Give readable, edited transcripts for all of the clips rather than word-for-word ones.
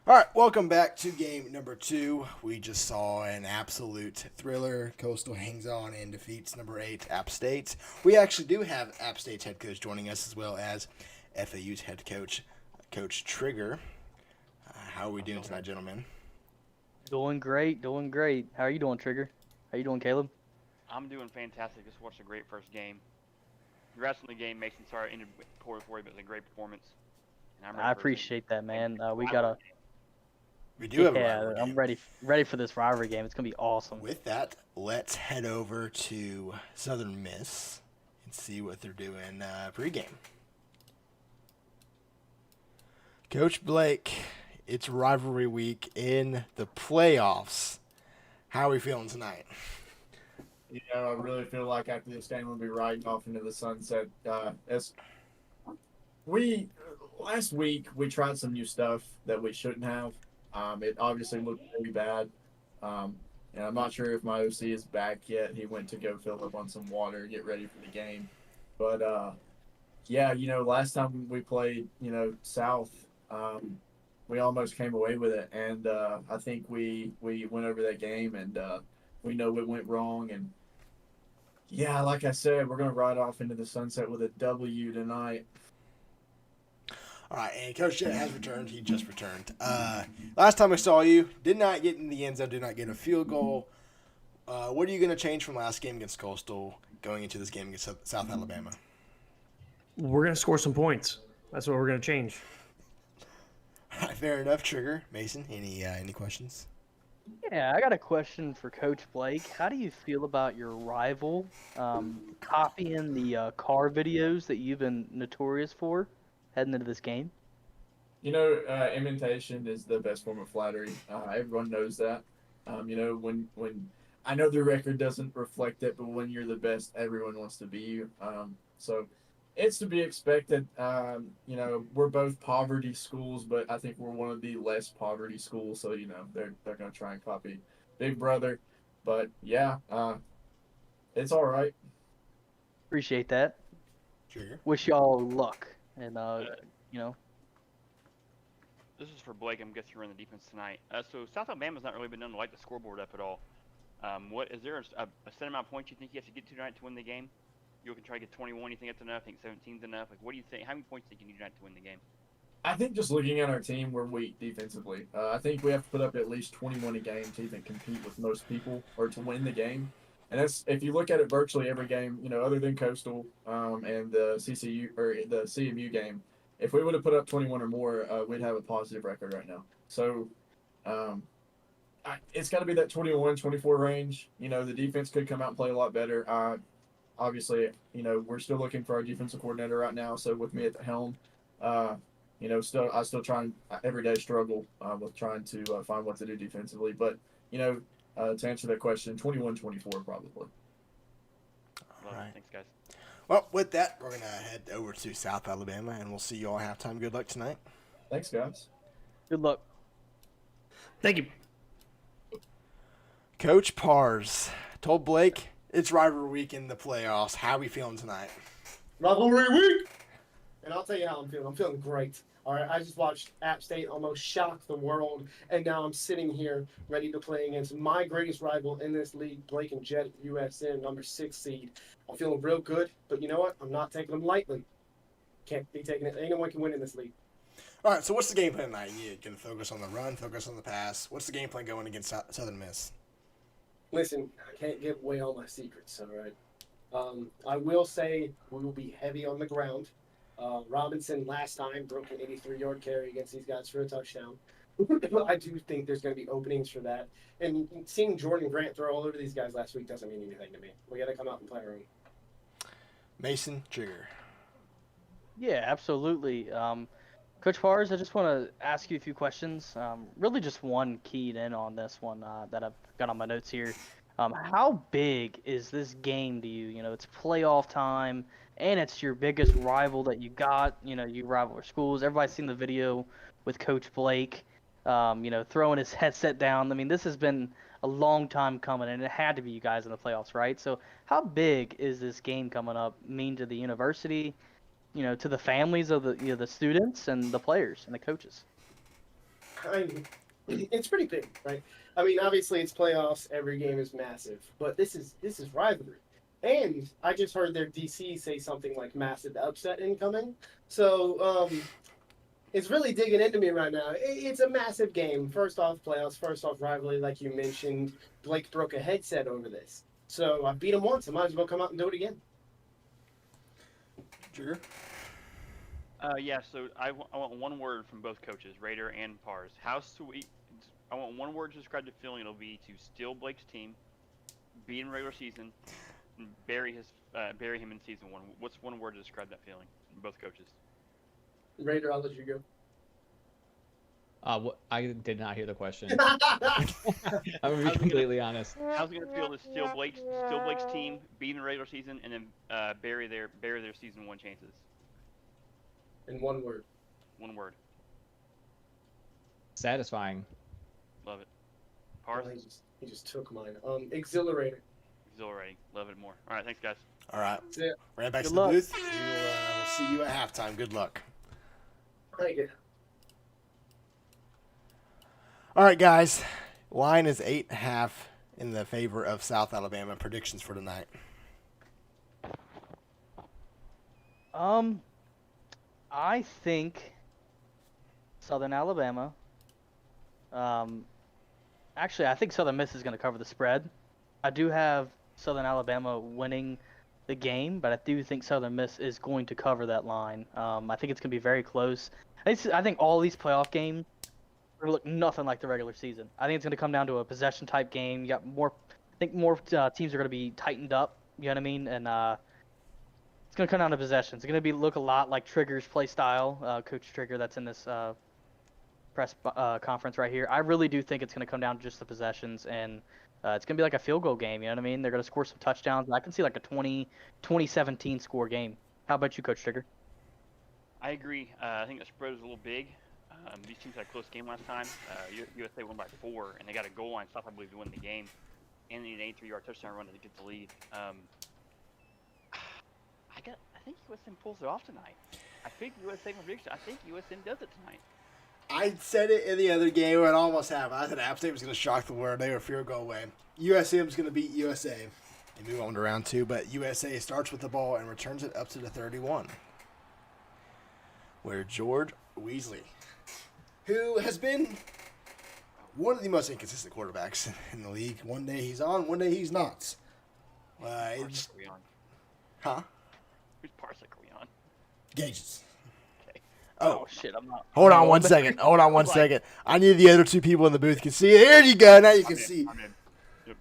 All right, welcome back to game number 2. We just saw an absolute thriller. Coastal hangs on and defeats number 8 App State. We actually do have App State's head coach joining us as well as FAU's head coach, Coach Trigger. How are we doing tonight, gentlemen? Doing great, doing great. How are you doing, Trigger? How you doing, Caleb? I'm doing fantastic. Just watched a great first game. Congrats on the game, Mason. Sorry it ended poorly for you, but it was a great performance. And I'm ready I for a appreciate that, man. We rivalry gotta, We do have a yeah, rivalry I'm game. ready for this rivalry game. It's gonna be awesome. With that, let's head over to Southern Miss and see what they're doing pregame. Coach Blake, it's rivalry week in the playoffs. How are we feeling tonight? I really feel like after this game, we'll be riding off into the sunset. As we last week, we tried some new stuff that we shouldn't have. It obviously looked really bad. Um, and I'm not sure if my OC is back yet. He went to go fill up on some water, get ready for the game. But yeah, last time we played, South, we almost came away with it, and I think we went over that game, and we know what went wrong, and yeah, like I said, we're gonna ride off into the sunset with a W tonight. All right, and Coach Jet has returned. He just returned. Last time I saw you, did not get in the end zone, did not get a field goal. What are you going to change from last game against Coastal going into this game against South Alabama? We're going to score some points. That's what we're going to change. All right, fair enough. Trigger, Mason, any questions? Yeah, I got a question for Coach Blake. How do you feel about your rival copying the car videos that you've been notorious for heading into this game? Imitation is the best form of flattery. Everyone knows that. When I know the record doesn't reflect it, but when you're the best, everyone wants to be you. So it's to be expected. We're both poverty schools, but I think we're one of the less poverty schools. So they're gonna try and copy Big Brother, but yeah, it's all right. Appreciate that. Trigger. Wish y'all luck, and you know, This is for Blake. I'm guessing you're in the defense tonight. So South Alabama's not really been known to light the scoreboard up at all. What is there a set amount of points you think you have to get to tonight to win the game? You can try to get 21. You think that's enough? Think 17's enough? Like, what do you think? How many points do you think you need tonight to win the game? I think just looking at our team, we're weak defensively. I think we have to put up at least 21 a game to even compete with most people or to win the game. And that's if you look at it virtually every game, other than Coastal and the CCU or the CMU game, if we would have put up 21 or more, we'd have a positive record right now. So um, it's got to be that 21, 24 range. The defense could come out and play a lot better. Obviously, we're still looking for our defensive coordinator right now. So with me at the helm, uh, I still try and every day struggle with trying to find what to do defensively. But to answer that question, 21, 24 probably. All Love it. right. Thanks, guys. Well, with that, we're going to head over to South Alabama, and we'll see you all at halftime. Good luck tonight. Thanks, guys. good luck. Thank you. Coach Pars told Blake it's rivalry week in the playoffs. How are we feeling tonight? Rivalry week! And I'll tell you how I'm feeling. I'm feeling great. All right, I just watched App State almost shock the world, and now I'm sitting here ready to play against my greatest rival in this league, Blake and Jet, USN, number 6 seed. I'm feeling real good, but you know what? I'm not taking them lightly. Can't be taking it. Ain't no one can win in this league. All right, so what's the game plan tonight? You going to focus on the run, focus on the pass. What's the game plan going against Southern Miss? Listen, I can't give away all my secrets, all right? I will say we will be heavy on the ground. Robinson last time broke an 83-yard carry against these guys for a touchdown. I do think there's going to be openings for that. And seeing Jordan Grant throw all over these guys last week doesn't mean anything to me. We got to come out and play our own. Mason, Trigger. Yeah, absolutely. Coach Pars, I just want to ask you a few questions. Really, just one keyed in on this one that I've got on my notes here. How big is this game to you? It's playoff time, and it's your biggest rival that you got. You rival our schools. Everybody's seen the video with Coach Blake, throwing his headset down. I mean, this has been a long time coming, and it had to be you guys in the playoffs, right? So, how big is this game coming up mean to the university? To the families of the the students and the players and the coaches. It's pretty big, right? I mean, obviously it's playoffs. Every game is massive, but this is rivalry. And I just heard their DC say something like massive upset incoming. So it's really digging into me right now. It's a massive game. First off, playoffs. First off, rivalry, like you mentioned. Blake broke a headset over this. So I beat him once. I might as well come out and do it again. Trigger. Yeah, so I want one word from both coaches, Raider and Pars. How sweet. I want one word to describe the feeling. It'll be to steal Blake's team, beat him regular season, and bury him in season 1. What's one word to describe that feeling from both coaches? Raider, I'll let you go. I did not hear the question. I'm gonna be completely honest. How's it gonna feel to steal Blake's team, beat him in regular season, and then bury their season 1 chances? In one word. One word. Satisfying. Love it. Pars? He just took mine. Exhilarating. Exhilarating. Love it more. All right, thanks, guys. All right. Yeah. Right back Good to the luck. booth. We'll see you at halftime. Good luck. Thank you. All right, guys. Line is 8.5 in the favor of South Alabama. Predictions for tonight. I think Southern Alabama. Actually, I think Southern Miss is going to cover the spread. I do have Southern Alabama winning the game, but I do think Southern Miss is going to cover that line. I think it's going to be very close. I think all these playoff games are look nothing like the regular season. I think it's going to come down to a possession type game. You got more. I think more teams are going to be tightened up. You know what I mean? And it's going to come down to possessions. It's going to look a lot like Trigger's play style, Coach Trigger, that's in this press conference right here. I really do think it's going to come down to just the possessions, and it's going to be like a field goal game. You know what I mean? They're going to score some touchdowns. And I can see like a 20-17 score game. How about you, Coach Trigger? I agree. I think the spread is a little big. These teams had a close game last time. USA won by 4, and they got a goal line stop, I believe, to win the game. And an 83-yard touchdown run to get the lead. I think USM pulls it off tonight. I think USM prediction. I think USM does it tonight. I said it in the other game, or it almost happened. I said App State was going to shock the world. They were field goal away. USM is going to beat USA and move on to round 2, but USA starts with the ball and returns it up to the 31, where George Weasley, who has been one of the most inconsistent quarterbacks in the league. One day he's on, one day he's not. Parsec are we on? Huh? Whose Parsec are we on? Gauges. Okay. Oh shit, I'm not. Hold on 1 second. Hold on one second. I need the other 2 people in the booth can see it. Here you go. Now you can see. I'm in. Yep.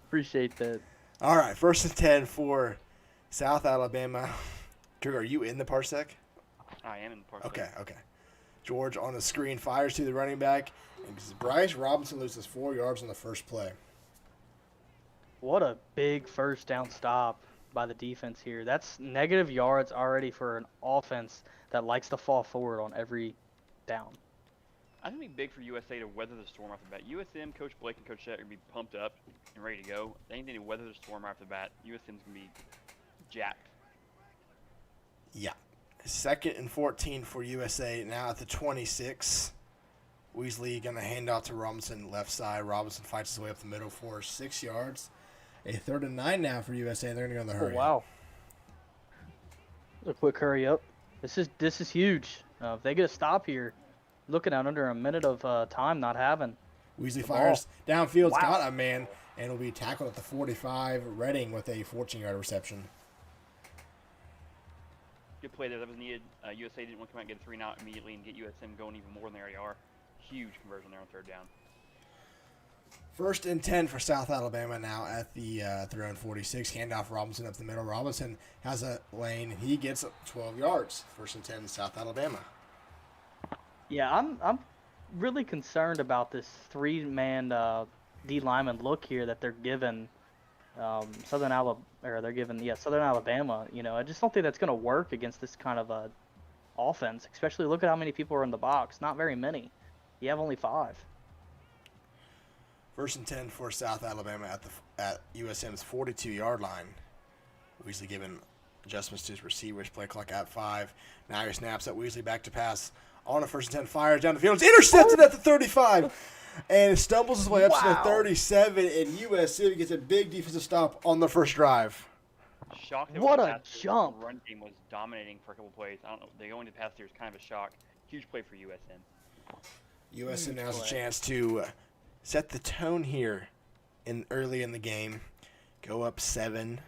Appreciate that. All right, 1st and 10 for South Alabama. Drew, are you in the Parsec? I am in the Parsec. Okay. George on the screen fires to the running back, and Bryce Robinson loses 4 yards on the first play. What a big first down stop by the defense here. That's negative yards already for an offense that likes to fall forward on every down. I think it'd be big for USA to weather the storm off the bat. USM, Coach Blake and Coach Shet are going to be pumped up and ready to go. They need to weather the storm off the bat. USM's going to be jacked. Yeah. 2nd and 14 for USA, now at the 26. Weasley going to hand out to Robinson left side. Robinson fights his way up the middle for 6 yards. A 3rd and 9 now for USA. They're going to go in the hurry. Oh, wow. A quick hurry up. This is huge. If they get a stop here, looking at under a minute of time not having. Weasley fires downfield. Wow. Got a man, and will be tackled at the 45. Redding with a 14-yard reception. Good play there. That was needed. USA didn't want to come out and get a 3 and out immediately and get USM going even more than they already are. Huge conversion there on 3rd down. 1st and 10 for South Alabama now at their own 46. Handoff Robinson up the middle. Robinson has a lane, and he gets 12 yards. 1st and 10 South Alabama. Yeah, I'm really concerned about this 3-man D lineman look here that they're giving Southern Alabama. You know, I just don't think that's going to work against this kind of offense. Especially look at how many people are in the box. Not very many. You have only 5. 1st and 10 for South Alabama at USM's 42-yard line. Weasley giving adjustments to his receivers. Play clock at 5. Now he snaps at Weasley back to pass on a 1st and 10, fires down the field. It's intercepted at the 35. And stumbles his way up to the Wow. 37, and USC gets a big defensive stop on the first drive. Shocked that What the a pass jump. run game was dominating for a couple plays. I don't know. They going to the pass there is kind of a shock. Huge play for USN. USC now has a play. chance to set the tone here early in the game, go up 7,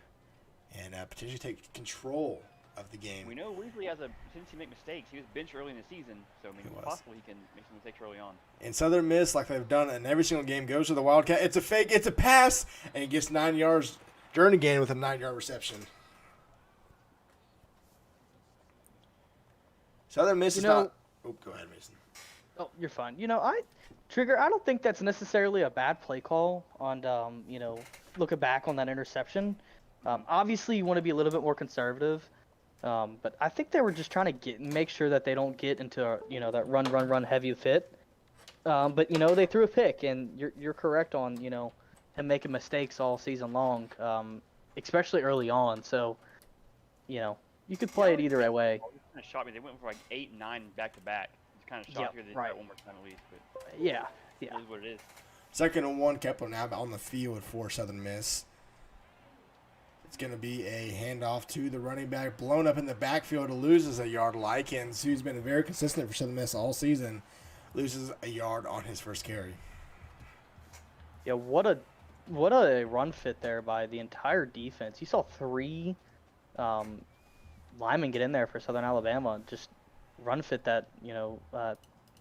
and potentially take control of the game. We know Weasley has a tendency to make mistakes. He was benched early in the season, so I mean, He it's was. possible he can make some mistakes early on. And Southern Miss, like they've done in every single game, goes to the Wildcat. It's a fake. It's a pass, and he gets 9 yards. Journey gain with a 9-yard reception. Southern Miss is not. Oh, go ahead, Mason. Oh, you're fine. Trigger, I don't think that's necessarily a bad play call on, looking back on that interception. Obviously, you want to be a little bit more conservative, but I think they were just trying to make sure that they don't get into, that run heavy fit. But they threw a pick, and you're correct on, him making mistakes all season long, especially early on. So, you could play it either way. It kind of shocked me. They went for like 8 and 9 back to back. It's kind of shocked Yep, here. They right. tried one more time at least, but Yeah. it is what it is. 2nd and 1, Kepler now on the field for Southern Miss. It's going to be a handoff to the running back, blown up in the backfield, loses a yard. Likens, who's been very consistent for Southern Miss all season, loses a yard on his first carry. Yeah, what a run fit there by the entire defense. You saw 3 linemen get in there for Southern Alabama, just run fit that,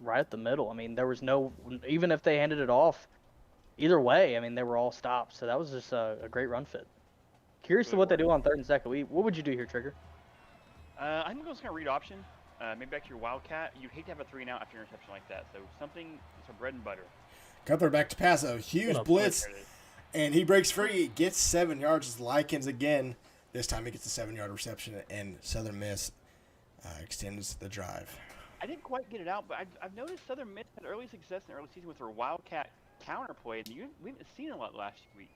right at the middle. I mean, there was even if they handed it off, either way, I mean, they were all stopped. So that was just a great run fit. Curious to what they do on 3rd and 2nd. What would you do here, Trigger? I think I was going to read option. Maybe back to your Wildcat. You'd hate to have a 3-and-out after an interception like that. So something, some bread and butter. Kepler back to pass, a huge blitz, There it is. and he breaks free, gets 7 yards. As Likens again. This time he gets a 7-yard reception, and Southern Miss extends the drive. I didn't quite get it out, but I've noticed Southern Miss had early success in the early season with their Wildcat counterplay, and we haven't seen it a lot last weeks.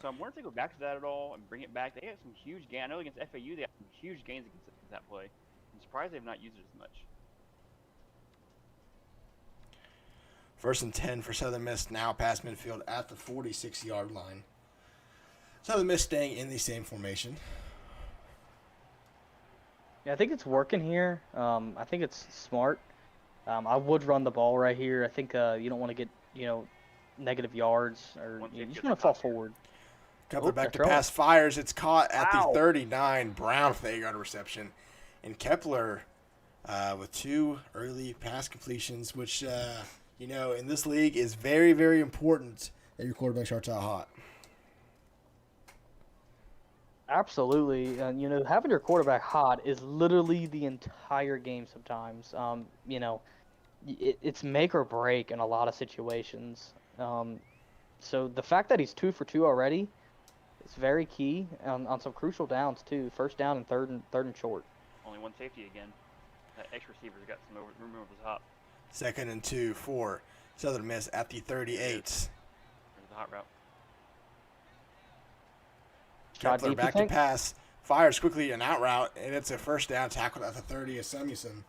So I'm wondering if they go back to that at all and bring it back. They had some huge gains. I know against FAU they had some huge gains against that play. I'm surprised they've not used it as much. 1st and 10 for Southern Miss now past midfield at the 46-yard line. Southern Miss staying in the same formation. Yeah, I think it's working here. I think it's smart. I would run the ball right here. I think you don't want to get, negative yards, or you just want to fall forward. Kepler back to they're pass, fires. It's caught at Wow. the 39. Brown with the 8-yard reception. And Kepler with 2 early pass completions, which, in this league is very, very important that your quarterback starts out hot. Absolutely. And, having your quarterback hot is literally the entire game sometimes. It's make or break in a lot of situations. So the fact that he's 2 for 2 already is very key on some crucial downs, too. 1st down and third and short. Only one safety again. That X receiver's got some room over the top. 2nd and 2 for Southern Miss at the 38. There's the hot route. Shot Kepler deep, you back to think? pass, fires quickly an out route, and it's a 1st down tackle at the 30 of Samuelson.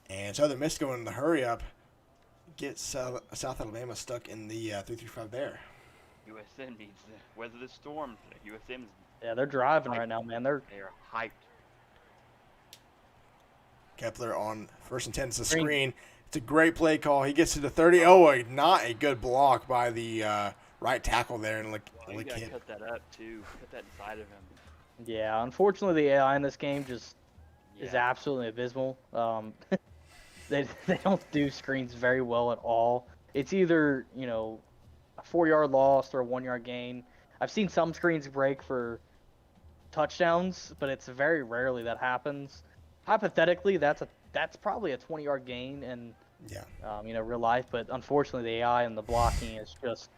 And Southern Miss going in the hurry up, get South Alabama stuck in the 3-3-5 there. USM needs to weather the storm. USM's Yeah, they're driving right now, man. they are hyped. Kepler on 1st and 10. It's a Screen. screen. It's a great play call. He gets to the 30. Oh, not a good block by the right tackle there. And You gotta cut that up too. Cut that inside of him. Yeah, unfortunately, the AI in this game just is Yeah. absolutely abysmal. They don't do screens very well at all. It's either, a 4-yard loss or a 1-yard gain. I've seen some screens break for touchdowns, but it's very rarely that happens. Hypothetically, that's probably a 20-yard gain in Yeah. real life, but unfortunately the AI and the blocking is just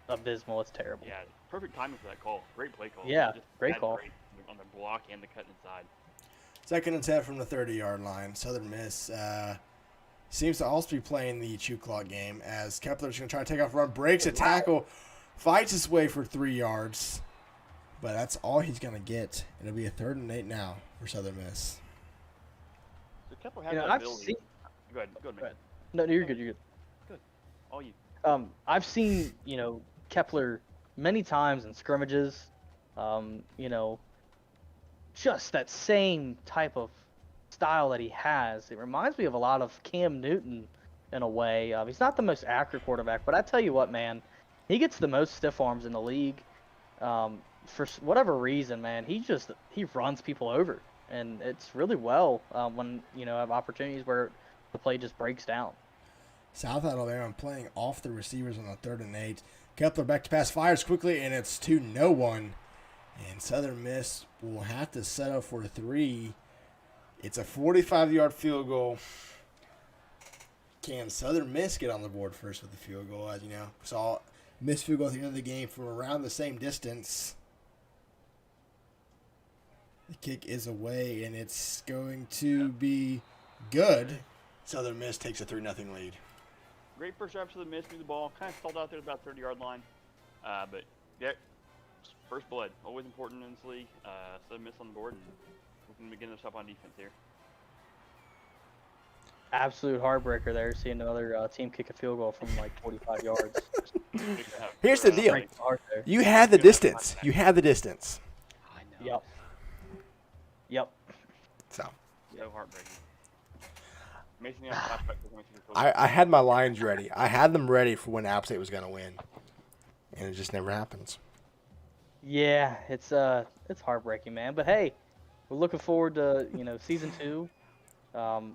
abysmal. It's terrible. Yeah, perfect timing for that call. Great play call. Yeah, Just great bad call. break on the block and the cut inside. 2nd and 10 from the 30-yard line. Southern Miss seems to also be playing the chew clock game as Kepler's going to try to take off a run, breaks a tackle, fights his way for 3 yards. But that's all he's going to get. It'll be a 3rd and 8 now for Southern Miss. So Kepler has You know, that I've ability. seen- Go ahead, Go man. ahead. No, you're good. You're good. All you. I've seen, Kepler many times in scrimmages. Just that same type of style that he has. It reminds me of a lot of Cam Newton in a way. He's not the most accurate quarterback, but I tell you what, man, he gets the most stiff arms in the league. For whatever reason, man, he runs people over, and it's really well when have opportunities where the play just breaks down. South Alabama playing off the receivers on the 3rd and 8. Kepler back to pass, fires quickly, and it's 2-1. And Southern Miss will have to settle for 3. It's a 45-yard field goal. Can Southern Miss get on the board first with the field goal? As you know, saw missed field goal at the end of the game from around the same distance. The kick is away, and it's going to be good. Southern Miss takes a 3-0 lead. Great first drive to the Miss, threw the ball, kind of stalled out there at about 30-yard line. But yeah, first blood, always important in this league. Southern Miss on the board, and we can begin this up on defense here. Absolute heartbreaker there, seeing another team kick a field goal from like 45 yards. Here's the deal. Breaks the heart there. You had the distance. You had the distance. I know. Yep. So Heartbreaking. Mason, you have flashback to when you were I had my lines ready. I had them ready for when App State was going to win, and it just never happens. Yeah, it's heartbreaking, man. But hey, we're looking forward to season 2.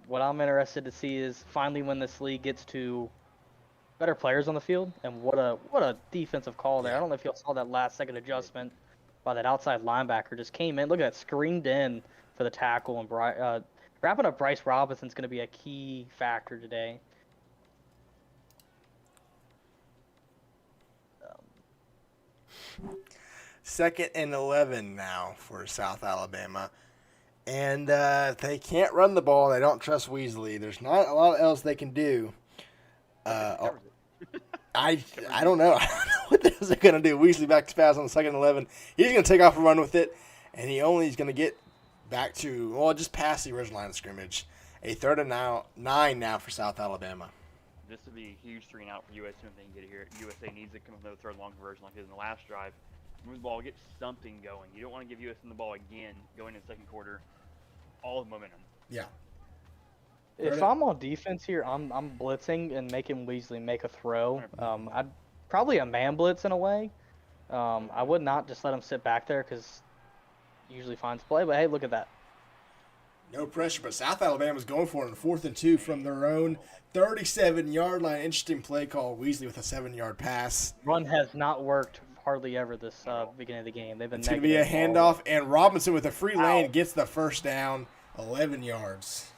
What I'm interested to see is finally when this league gets to better players on the field, and what a defensive call there. I don't know if y'all saw that last second adjustment by that outside linebacker. Just came in. Look at that, screened in for the tackle, and wrapping up Bryce Robinson's going to be a key factor today. 2nd and 11 now for South Alabama. And they can't run the ball. They don't trust Weasley. There's not a lot else they can do. I don't know. I don't know what the hell they're going to do. Weasley back to pass on the 2nd and 11. He's going to take off and run with it. And he's going to get back to, just past the original line of scrimmage. A 3rd and 9 now for South Alabama. This would be a huge 3-and-out for USC if they can get it here. USA needs to come up with another 3rd long conversion like they did in the last drive. Move the ball, get something going. You don't want to give USC the ball again going into the 2nd quarter. All the momentum. Yeah. If I'm on defense here, I'm blitzing and making Weasley make a throw. I'd probably a man blitz in a way. I would not just let him sit back there because he usually finds play. But hey, look at that. No pressure, but South Alabama's going for it on 4th and 2 from their own 37-yard line. Interesting play call. Weasley with a 7-yard pass. Run has not worked hardly ever this beginning of the game. They've been. It's going to be a handoff, and Robinson with a free lane gets the first down, 11 yards.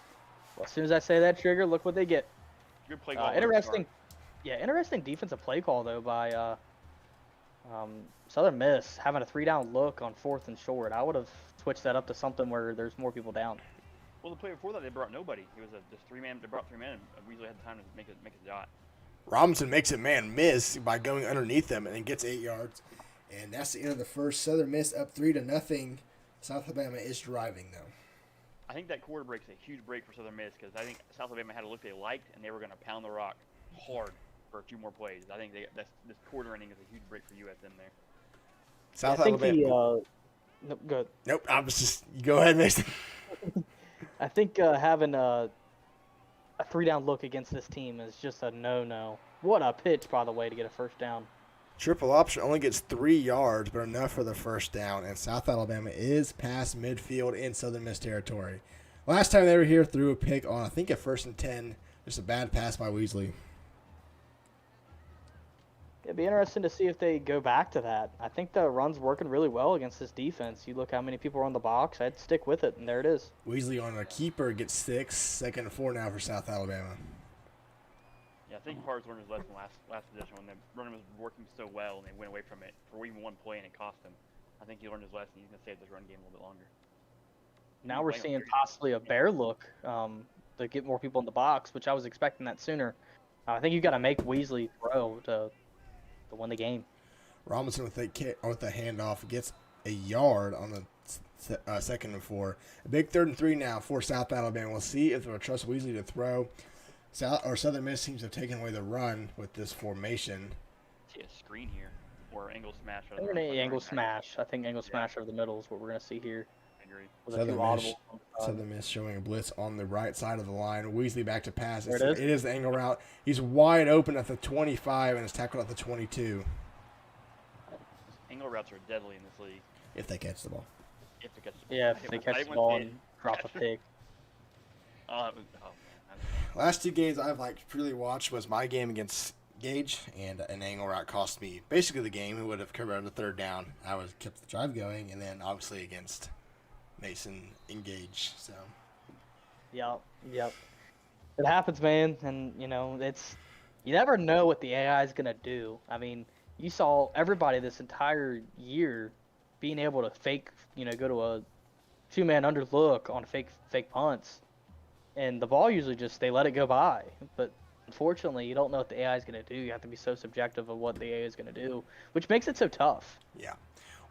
Well, as soon as I say that trigger, look what they get. Good play call. Interesting. Yeah, interesting defensive play call though by Southern Miss, having a 3-down look on 4th and short. I would have switched that up to something where there's more people down. Well, the play before that, they brought nobody. It was just 3-man. They brought 3 men, and Weasley had the time to make a shot. Robinson makes a man miss by going underneath them and gets 8 yards. And that's the end of the first. Southern Miss up 3-0. South Alabama is driving, though. I think that quarter break's a huge break for Southern Miss because I think South Alabama had a look they liked, and they were going to pound the rock hard for a few more plays. I think this quarter inning is a huge break for USM there. South I think Alabama. no, good. Nope, I was just. Go ahead, Mason. I think having a 3-down look against this team is just a no-no. What a pitch, by the way, to get a first down. Triple option only gets 3 yards, but enough for the first down. And South Alabama is past midfield in Southern Miss territory. Last time they were here, threw a pick on, I think, a 1st and 10. Just a bad pass by Weasley. It'd be interesting to see if they go back to that. I think the run's working really well against this defense. You look how many people are on the box. I'd stick with it, and there it is. Weasley on a keeper gets 6. 2nd and 4 now for South Alabama. Yeah, I think Parr's learned his lesson last edition when the run was working so well and they went away from it for even one play and it cost him. I think he learned his lesson. He's going to save this run game a little bit longer. Now we're seeing possibly a bear look to get more people in the box, which I was expecting that sooner. I think you got to make Weasley throw to win the game. Robinson with the handoff gets a yard on the 2nd and 4. A big 3rd and 3 now for South Alabama. We'll see if they'll trust Weasley to throw. Southern Miss seems to have taken away the run with this formation. See a screen here or angle smash. I'm gonna angle smash. I think angle smash over the middle is what we're gonna see here. I agree. With a few audible. Southern Miss showing a blitz on the right side of the line. Weasley back to pass. There it is. It is the angle route. He's wide open at the 25 and is tackled at the 22. Angle routes are deadly in this league. If they catch the ball. If they catch the ball. Yeah, if they catch the ball and drop a pick. Man. Last two games I've really watched was my game against Gage, and an angle route cost me basically the game. Who would have covered the third down? I would have kept the drive going, and then obviously against Mason engage. So. Yep. It happens, man, and you never know what the AI is gonna do. I mean, you saw everybody this entire year being able to fake, go to a 2-man underlook on fake punts, and the ball usually they let it go by. But unfortunately, you don't know what the AI is gonna do. You have to be so subjective of what the AI is gonna do, which makes it so tough. Yeah.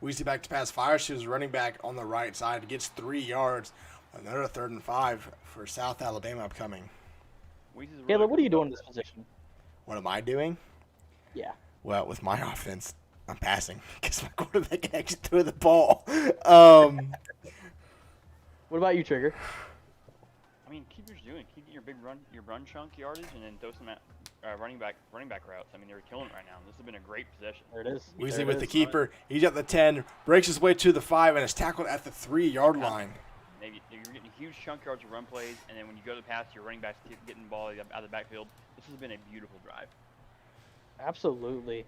Weasley back to pass. Fires to his running back on the right side. Gets 3 yards. Another 3rd and 5 for South Alabama upcoming. Caleb, what are you doing in this position? What am I doing? Yeah. Well, with my offense, I'm passing because my quarterback can actually throw the ball. What about you, Trigger? I mean, keep what you're doing. Keep your your run chunk yardage, and then throw some running back routes. I mean, they're killing it right now. This has been a great possession. There it is. Weasley with the keeper. He's at the 10, breaks his way to the 5, and is tackled at the 3-yard line. Maybe you're getting huge chunk yards of run plays, and then when you go to the pass, your running backs keep getting the ball out of the backfield. This has been a beautiful drive. Absolutely.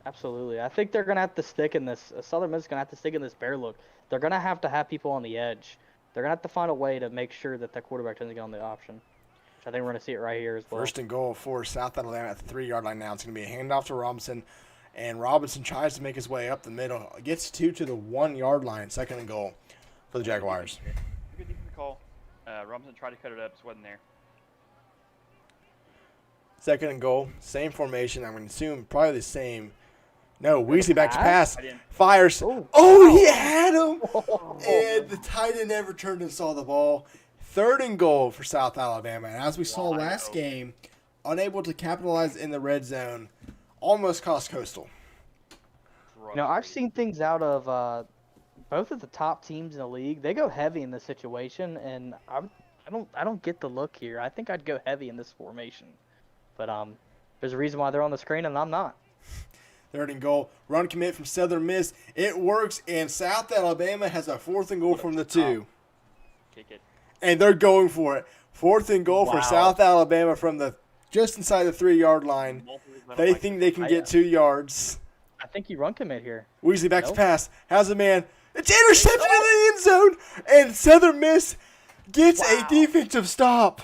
Absolutely. I think they're going to have to stick in this. Southern Miss is going to have to stick in this bear look. They're going to have people on the edge. They're going to have to find a way to make sure that quarterback doesn't get on the option. Which I think we're going to see it right here as well. 1st and goal for South Alabama at the 3-yard line now. It's going to be a handoff to Robinson. And Robinson tries to make his way up the middle. Gets to the 1-yard line. 2nd and goal for the Jaguars. Good defensive call. Robinson tried to cut it up. Just wasn't there. 2nd and goal. Same formation. I'm going to assume probably the same. No, Weasley back to pass. Fires. Oh, he had him. And the tight end never turned and saw the ball. 3rd and goal for South Alabama. And as we saw last game, unable to capitalize in the red zone, almost cost Coastal. I've seen things out of both of the top teams in the league. They go heavy in this situation, and I don't get the look here. I think I'd go heavy in this formation. But there's a reason why they're on the screen, and I'm not. 3rd and goal. Run commit from Southern Miss. It works, and South Alabama has a 4th and goal from the 2. Kick it. And they're going for it. 4th and goal for South Alabama from just inside the 3-yard line. They think they can get 2 yards. I think you run commit here. Weasley back to pass. Has a man. It's intercepted in the end zone, and Southern Miss gets a defensive stop.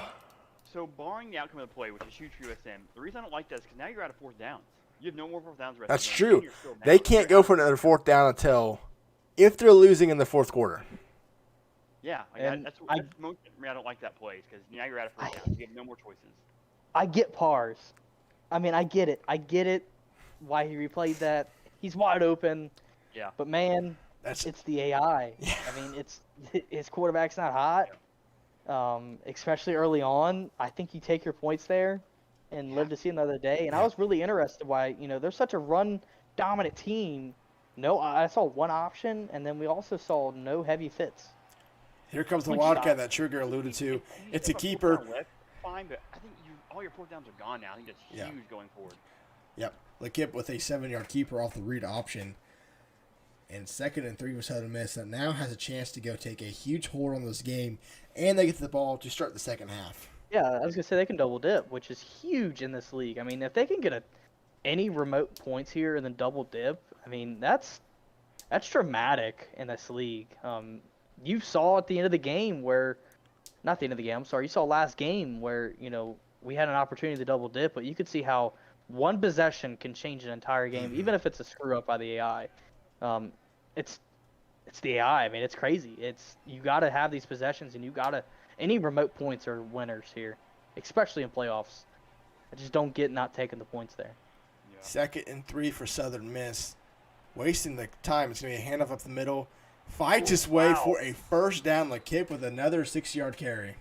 So barring the outcome of the play, which is huge for USM, the reason I don't like that is because now you're out of 4th downs. You have no more 4th downs. That's true. They can't go for another 4th down until if they're losing in the 4th quarter. Yeah, that's most I don't like that play because now you're out of 4th downs. You have no more choices. I get pars. I mean, I get it. Why he replayed that. He's wide open. Yeah. But man, it's the AI. Yeah. I mean, his quarterback's not hot. Especially early on. I think you take your points there and live to see another day. And I was really interested why, they're such a run dominant team. No, I saw one option, and then we also saw no heavy fits. Here comes the Wildcat that Trigger alluded to. It's a keeper. Fine, but I think all your 4th downs are gone now. I think that's huge going forward. Yep. Lakip with a 7-yard keeper off the read option. And 2nd and 3 for Southern Miss that now has a chance to go take a huge hold on this game. And they get the ball to start the second half. Yeah, I was going to say they can double dip, which is huge in this league. I mean, if they can get any remote points here and then double dip, I mean, that's dramatic in this league. You saw at the end of the game not the end of the game, I'm sorry, you saw last game where, we had an opportunity to double dip, but you could see how one possession can change an entire game, even if it's a screw up by the AI. It's the AI. I mean, it's crazy. You got to have these possessions, and any remote points are winners here, especially in playoffs. I just don't get not taking the points there. Yeah. 2nd and 3 for Southern Miss. Wasting the time. It's going to be a handoff up the middle. Fights his way for a 1st down. Lakip with another 6-yard carry.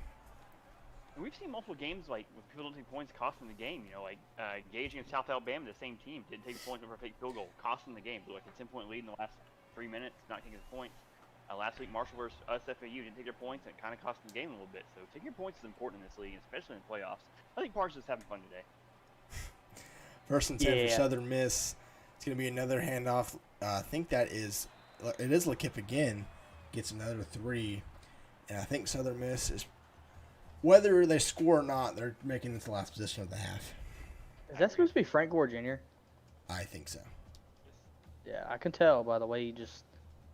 And we've seen multiple games like with people don't take points costing the game. You know, like Gage against South Alabama, the same team didn't take points over a fake field goal, costing the game. Blew like a 10-point lead in the last 3 minutes, not taking the points. Last week, Marshall versus us FAU didn't take their points, and it kind of cost them the game a little bit. So taking your points is important in this league, especially in the playoffs. I think Parsons is having fun today. 1st and 10 for Yeah. Southern Miss. It's going to be another handoff. I think it is LeKip again. Gets another 3. And I think Southern Miss is, whether they score or not, they're making it the last position of the half. Is that supposed to be Frank Gore Jr.? I think so. Yeah, I can tell by the way he just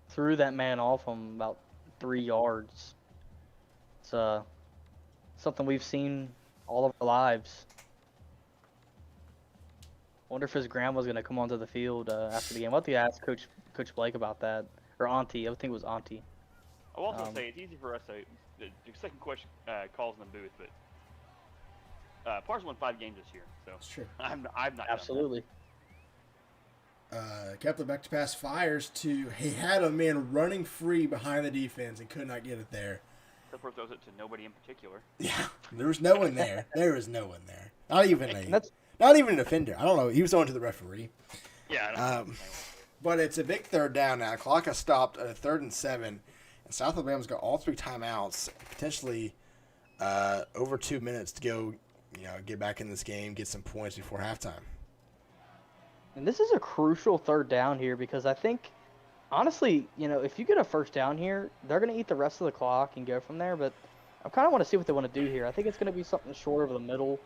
threw that man off him about 3 yards. It's something we've seen all of our lives. Wonder if his grandma's gonna come onto the field after the game. I'll have to ask Coach Blake about that, or Auntie. I would think it was Auntie. I'll also say it's easy for us to the second question calls in the booth, but Parsons won 5 games this year, so It's true. I've not done that. Absolutely. Kepler back to pass, fires to, he had a man running free behind the defense and could not get it there. Clipper throws it to nobody in particular. Yeah, there was no one there. There was no one there. Not even That's a defender. I don't know. He was going to the referee. Yeah. I don't know. But it's a big third down now. Clock has stopped at a 3rd and 7. And South Alabama's got all 3 timeouts, potentially over 2 minutes to go, get back in this game, get some points before halftime. And this is a crucial 3rd down here because I think, honestly, if you get a 1st down here, they're going to eat the rest of the clock and go from there. But I kind of want to see what they want to do here. I think it's going to be something short of the middle.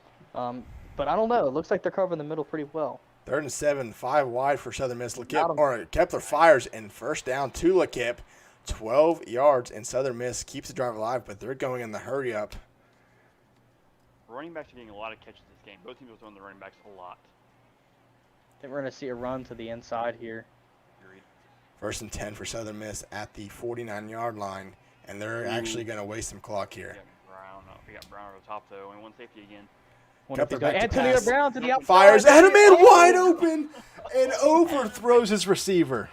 But I don't know. It looks like they're covering the middle pretty well. 3rd and 7, 5 wide for Southern Miss. Got 'em. Kepler fires and 1st down to LeKip, 12 yards, and Southern Miss keeps the drive alive, but they're going in the hurry up. Running backs are getting a lot of catches this game. Both teams are throwing the running backs a lot. I think we're going to see a run to the inside here. Agreed. 1st and 10 for Southern Miss at the 49-yard line, and they're actually going to waste some clock here. We got Brown over the top though, and one safety again. Kepler back to Antonio pass. Brown to the outside. Fires at a man wide open and overthrows his receiver.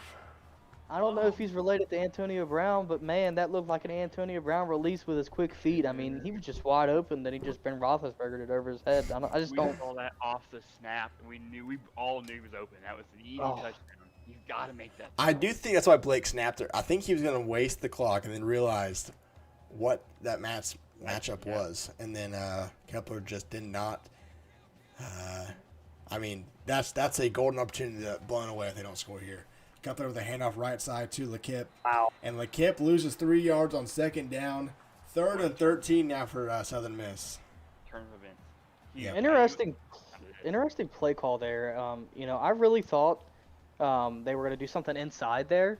I don't know if he's related to Antonio Brown, but man, that looked like an Antonio Brown release with his quick feet. I mean, he was just wide open. Then he just Ben Roethlisbergered it over his head. I just We don't. saw that off the snap, and we all knew he was open. That was an easy touchdown. You've got to make that. I do think that's why Blake snapped it. I think he was going to waste the clock and then realized what that matchup was. And then Kepler just did not. That's a golden opportunity to blown away if they don't score here. Kepler with a handoff right side to LeKip. Wow. And LeKip loses 3 yards on 2nd down. 3rd and 13 now for Southern Miss. Turn of events. Yeah. Interesting play call there. I really thought they were going to do something inside there.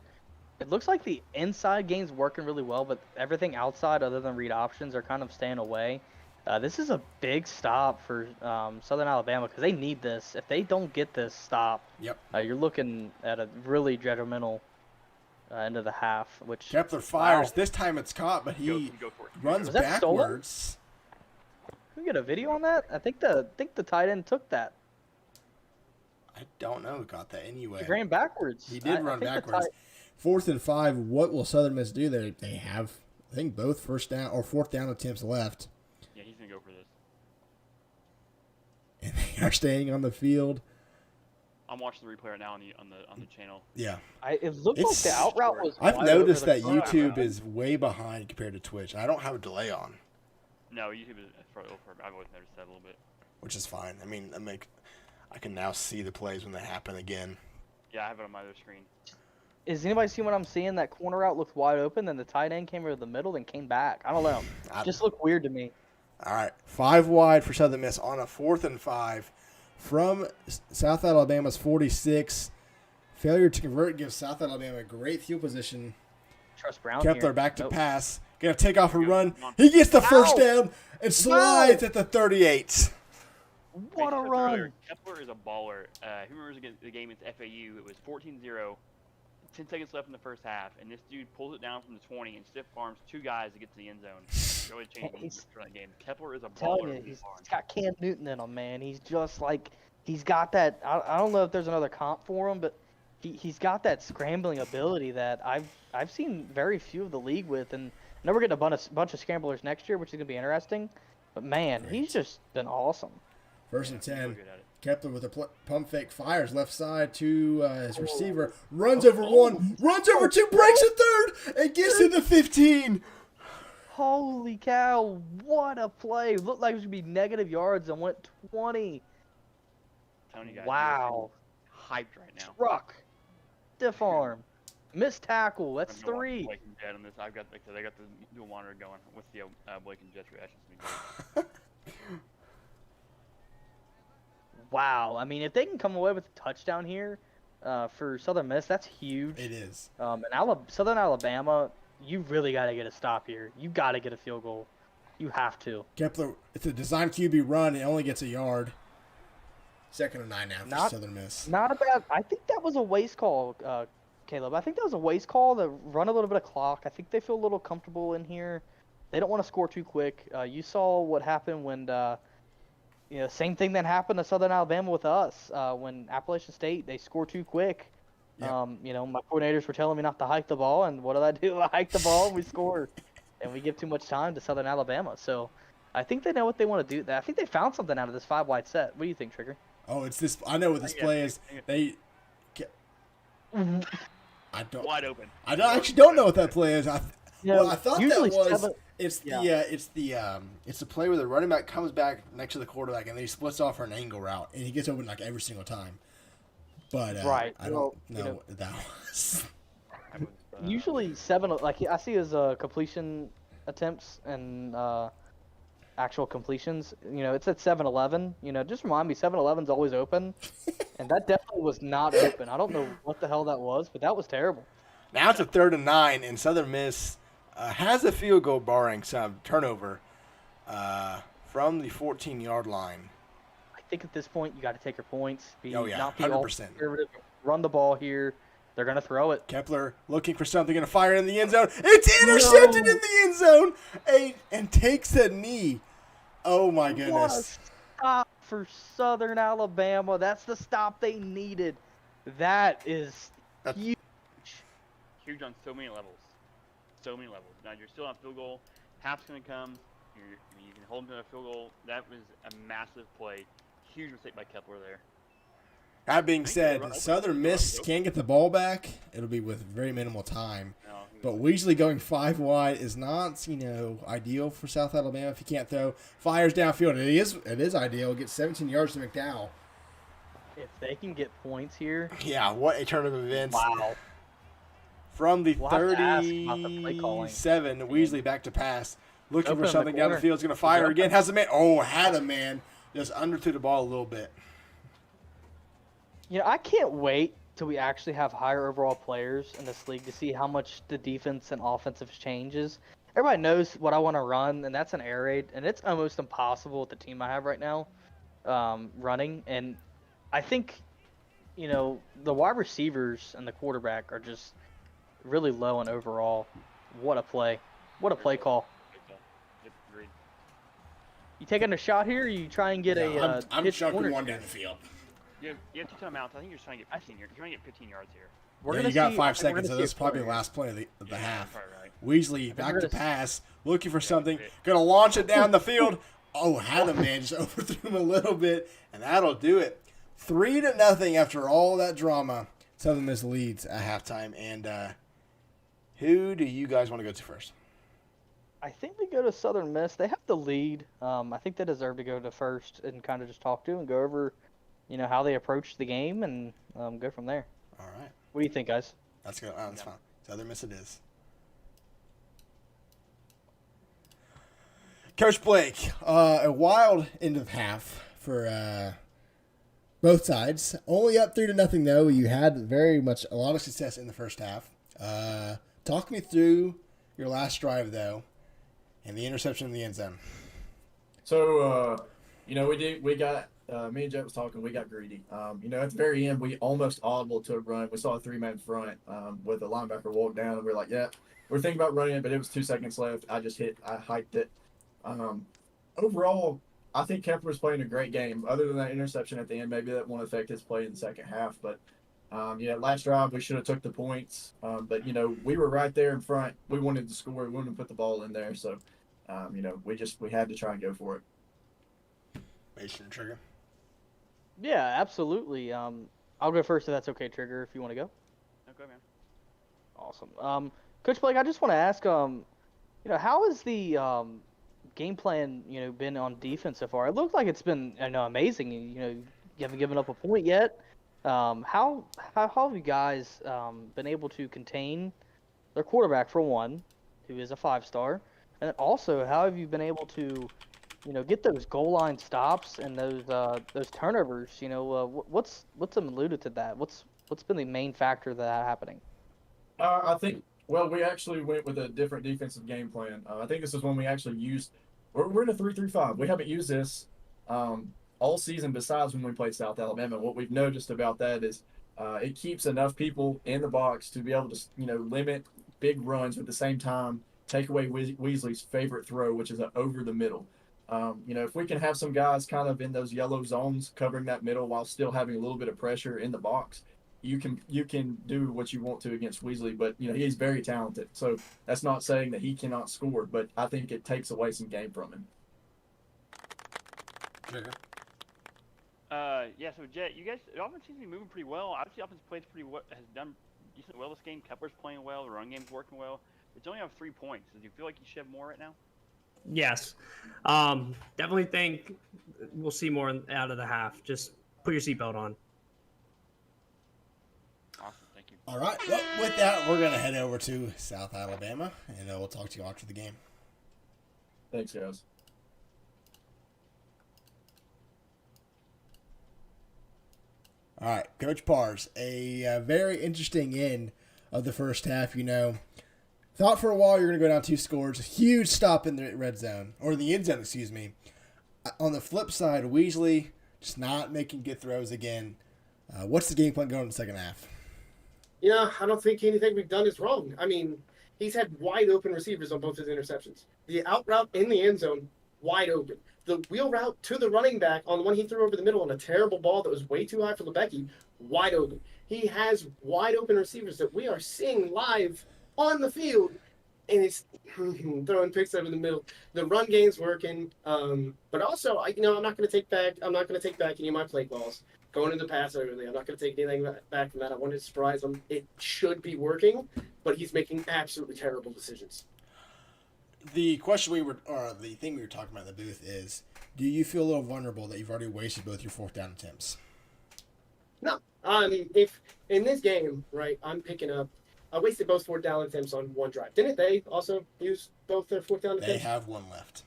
It looks like the inside game's working really well, but everything outside other than read options are kind of staying away. This is a big stop for Southern Alabama because they need this. If they don't get this stop, you're looking at a really detrimental end of the half. Which Kepler fires. This time it's caught, but he Go for it. runs Was that stolen? backwards. Can we get a video on that? I think the tight end took that. I don't know who got that anyway. He ran backwards. He did run think the backwards. 4th and 5. What will Southern Miss do? They have, I think, both 1st down or 4th down attempts left. Yeah, he's gonna go for this. And they are staying on the field. I'm watching the replay right now on the channel. Yeah. It looked like the out route was. I've wide noticed over the that front. YouTube is way behind compared to Twitch. I don't have a delay on, No, YouTube is probably over. I've always noticed that a little bit. which is fine. I mean, I can now see the plays when they happen again. Yeah, I have it on my other screen. Is anybody seeing what I'm seeing? That corner route looked wide open, then the tight end came over the middle, then came back. I don't know. Just looked weird to me. All right, 5 wide for Southern Miss on a 4th and 5 from South Alabama's 46. Failure to convert gives South Alabama great field position. Trust Brown Kepler here. back to Nope. pass. Gonna take off a run. He gets the 1st down and slides at the 38. What a Like I said run! earlier, Kepler is a baller. Who remembers against the game against FAU? It was 14-0, 10 seconds left in the first half, and this dude pulls it down from the 20 and stiff arms 2 guys to get to the end zone. Really changed for that game. Kepler is a Telling baller. you, he's got Cam Newton in him, man. He's just like he's got that. I don't know if there's another comp for him, but he's got that scrambling ability that I've seen very few of the league with. And I know we're getting a bunch of scramblers next year, which is gonna be interesting. But man, Great. he's just been awesome. First and He's really 10. good at it. Kepler with a pump fake, fires left side to his receiver, runs over one, runs over two, breaks a third, and gets to the 15. Holy cow! What a play! Looked like it was gonna be negative yards and went 20. Tony guys, Wow! hyped right now. Truck, stiff arm, missed tackle. That's I'm gonna watch 3. Blake and Jet on this. I got the dual monitor going with the Blake and Jet's reactions. Wow! I mean, if they can come away with a touchdown here, for Southern Miss, that's huge. It is. And Southern Alabama, you really got to get a stop here. You got to get a field goal. You have to. Kepler, it's a design QB run. It only gets a yard. 2nd and 9 now for Southern Miss. Not a bad. I think that was a waste call, Caleb. I think that was a waste call to run a little bit of clock. I think they feel a little comfortable in here. They don't want to score too quick. You saw what happened when, same thing that happened to Southern Alabama with us when Appalachian State, they score too quick. Yep. My coordinators were telling me not to hike the ball, and what do? I hike the ball and we score. And we give too much time to Southern Alabama. So I think they know what they want to do. I think they found something out of this 5-wide set. What do you think, Trigger? Oh, it's this. I know what this play is. I don't. Wide open. I actually don't know what that play is. I thought that usually was. 7 It's the play where the running back comes back next to the quarterback and then he splits off for an angle route and he gets open like every single time. But Right. I don't know what that was. Usually 7, like I see his completion attempts and actual completions. It's at 7-11. Just remind me, 7-11's always open, and that definitely was not open. I don't know what the hell that was, but that was terrible. Now it's a 3rd and 9, and Southern Miss has a field goal barring some turnover from the 14-yard line. I think at this point you got to take your points. Oh, yeah, not be all 100%. conservative. Run the ball here. They're gonna throw it. Kepler looking for something, going to fire in the end zone. It's intercepted in the end zone and takes a knee. Oh, my What a goodness. stop for Southern Alabama. That's the stop they needed. That is huge. Huge on so many levels. So many levels. Now you're still on field goal. Half's going to come. You can hold them to a field goal. That was a massive play. Huge mistake by Kepler there. That being said, Southern Miss can get the ball back. It'll be with very minimal time. But Weasley going 5 wide is not, ideal for South Alabama if you can't throw. Fires downfield. It is ideal. Gets 17 yards to McDowell. If they can get points here. Yeah, what a turn of events. Wow. From the We'll have to ask about the play calling. 37, Weasley back to pass. Looking Open for in the something down the corner. field. He's going to fire again. Has a man. Oh, had a man. Just underthrew the ball a little bit. I can't wait till we actually have higher overall players in this league to see how much the defense and offensive changes. Everybody knows what I want to run, and that's an air raid, and it's almost impossible with the team I have right now running. And I think, the wide receivers and the quarterback are just really low in overall. What a play. What a play call. Yep, agreed. You taking a shot here, or you try and get I'm pitch chucking corner? one down the field. You have 2 timeouts. I think you're trying to get 15 yards. You're trying to get 15 yards here. We're Yeah, gonna you got see- 5 I think we're seconds, so gonna this see is a probably the corner. last play of the half. Probably right. Weasley back we're to gonna pass, looking for something, it. gonna launch it down the field. Oh, had a man just overthrew him a little bit, and that'll do it. 3-0 after all that drama. Southern Miss leads at halftime, and who do you guys want to go to first? I think we go to Southern Miss. They have the lead. I think they deserve to go to first and kind of just talk to and go over, how they approach the game and go from there. All right, What do you think, guys? that's good. That's fine. Southern Miss it is. Coach Blake, a wild end of half for both sides. Only up 3-0 though. You had a lot of success in the first half. Talk me through your last drive though, and the interception in the end zone. So, we got, me and Jet was talking, we got greedy. At the very end, we almost audible to a run. We saw a 3-man front with the linebacker walk down, and we're like, yeah, we're thinking about running it, but it was 2 seconds left. I hiked it. Overall, I think Kemper was playing a great game. Other than that interception at the end, maybe that won't affect his play in the second half. But, last drive, we should have took the points. But, we were right there in front. We wanted to score. We wanted to put the ball in there. So, We had to try and go for it. Mason and Trigger. Yeah, absolutely. I'll go first if that's okay, Trigger, if you want to go. Okay, man. Awesome. Coach Blake, I just want to ask, how has the game plan, been on defense so far? It looks like it's been, amazing. You haven't given up a point yet. How have you guys been able to contain their quarterback for one, who is a 5-star, and then also how have you been able to, get those goal line stops and those turnovers? What's alluded to that? What's been the main factor of that happening? I think, well, we actually went with a different defensive game plan. I think this is one we actually used. We're in a 3-3-5. We haven't used this all season besides when we played South Alabama. What we've noticed about that is it keeps enough people in the box to be able to, limit big runs, but at the same time take away Weasley's favorite throw, which is over the middle. If we can have some guys kind of in those yellow zones covering that middle while still having a little bit of pressure in the box, you can do what you want to against Weasley, but he's very talented. So that's not saying that he cannot score, but I think it takes away some game from him. Trigger. Yeah. So Jet, you guys, the offense seems to be moving pretty well. Obviously, the offense plays pretty well, has done decently well this game. Kepler's playing well. The run game's working well. It's only have 3 points. Do you feel like you should have more right now? Yes. Definitely think we'll see more out of the half. Just put your seatbelt on. Awesome. Thank you. All right. Well, with that, we're going to head over to South Alabama, and we'll talk to you after the game. Thanks, guys. All right, Coach Pars, a very interesting end of the first half. Thought for a while you're going to go down 2 scores. A huge stop in the red zone, or the end zone, excuse me. On the flip side, Weasley just not making good throws again. What's the game plan going in the second half? I don't think anything we've done is wrong. I mean, he's had wide open receivers on both his interceptions. The out route in the end zone, wide open. The wheel route to the running back on the one he threw over the middle on a terrible ball that was way too high for Lebecky, wide open. He has wide open receivers that we are seeing live on the field, and it's throwing picks over the middle. The run game's working, but also, I'm not going to take back any of my play calls going into the pass early. I'm not going to take anything back from that. I wanted to surprise him. It should be working, but he's making absolutely terrible decisions. The the thing we were talking about in the booth is, do you feel a little vulnerable that you've already wasted both your 4th down attempts? No. If in this game, right, I wasted both 4th down attempts on one drive. Didn't they also use both their 4th down attempts? They have one left.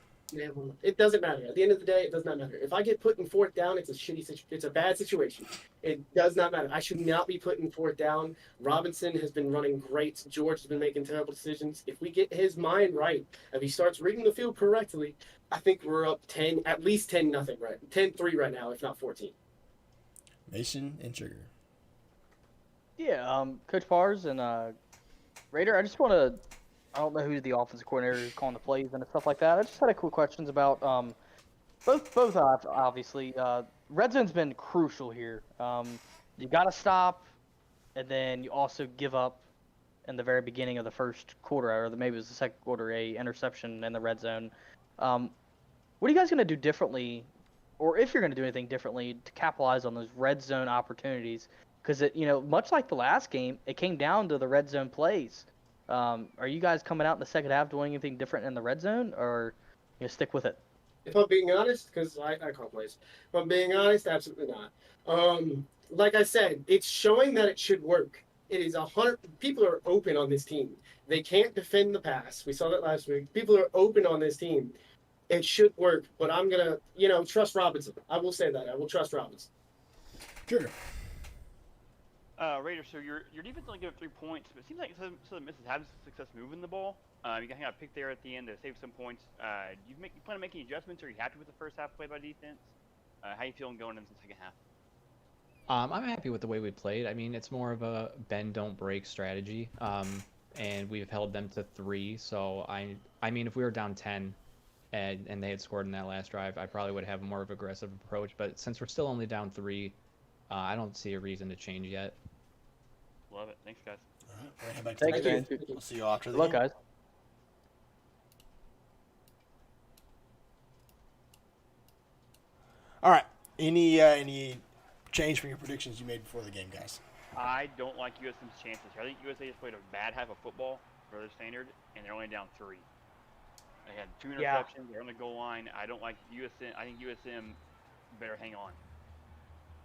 It doesn't matter. At the end of the day, it does not matter. If I get put in 4th down, it's a bad situation. It does not matter. I should not be put in 4th down. Robinson has been running great. George has been making terrible decisions. If we get his mind right, if he starts reading the field correctly, I think we're up 10, at least 10-0, right? 10-3 right now, if not 14. Mason and Trigger. Yeah, Coach Pars and Raider, I just want to, I don't know who's the offensive coordinator who's calling the plays and stuff like that. I just had a quick questions about both obviously. Red zone's been crucial here. You got to stop, and then you also give up in the very beginning of the first quarter, or maybe it was the second quarter, a interception in the red zone. What are you guys going to do differently, or if you're going to do anything differently to capitalize on those red zone opportunities? Because much like the last game, it came down to the red zone plays. Are you guys coming out in the second half doing anything different in the red zone, or stick with it? If I'm being honest, because I call plays. If I'm being honest, absolutely not. Like I said, it's showing that it should work. It is 100. People are open on this team. They can't defend the pass. We saw that last week. People are open on this team. It should work, but I'm gonna, trust Robinson. I will say that. I will trust Robinson. Sure. Raiders, so your defense only gave up 3 points, but it seems like some of the misses have success moving the ball. You got a pick there at the end to save some points. You plan on making adjustments? Are you happy with the first half play by defense? How you feeling going into the second half? I'm happy with the way we played. I mean, it's more of a bend don't break strategy, and we've held them to 3. So I mean, if we were down 10 and they had scored in that last drive, I probably would have a more of an aggressive approach. But since we're still only down 3, I don't see a reason to change yet. Love it. Thanks, guys. All right. We're heading back to Thanks, the game. man. We'll see you after the Good luck, game. guys. All right. Any change from your predictions you made before the game, guys? I don't like USM's chances here. I think USA just played a bad half of football for their standard, and they're only down 3. They had 2 interceptions. Yeah. They're on the goal line. I don't like USM. I think USM better hang on.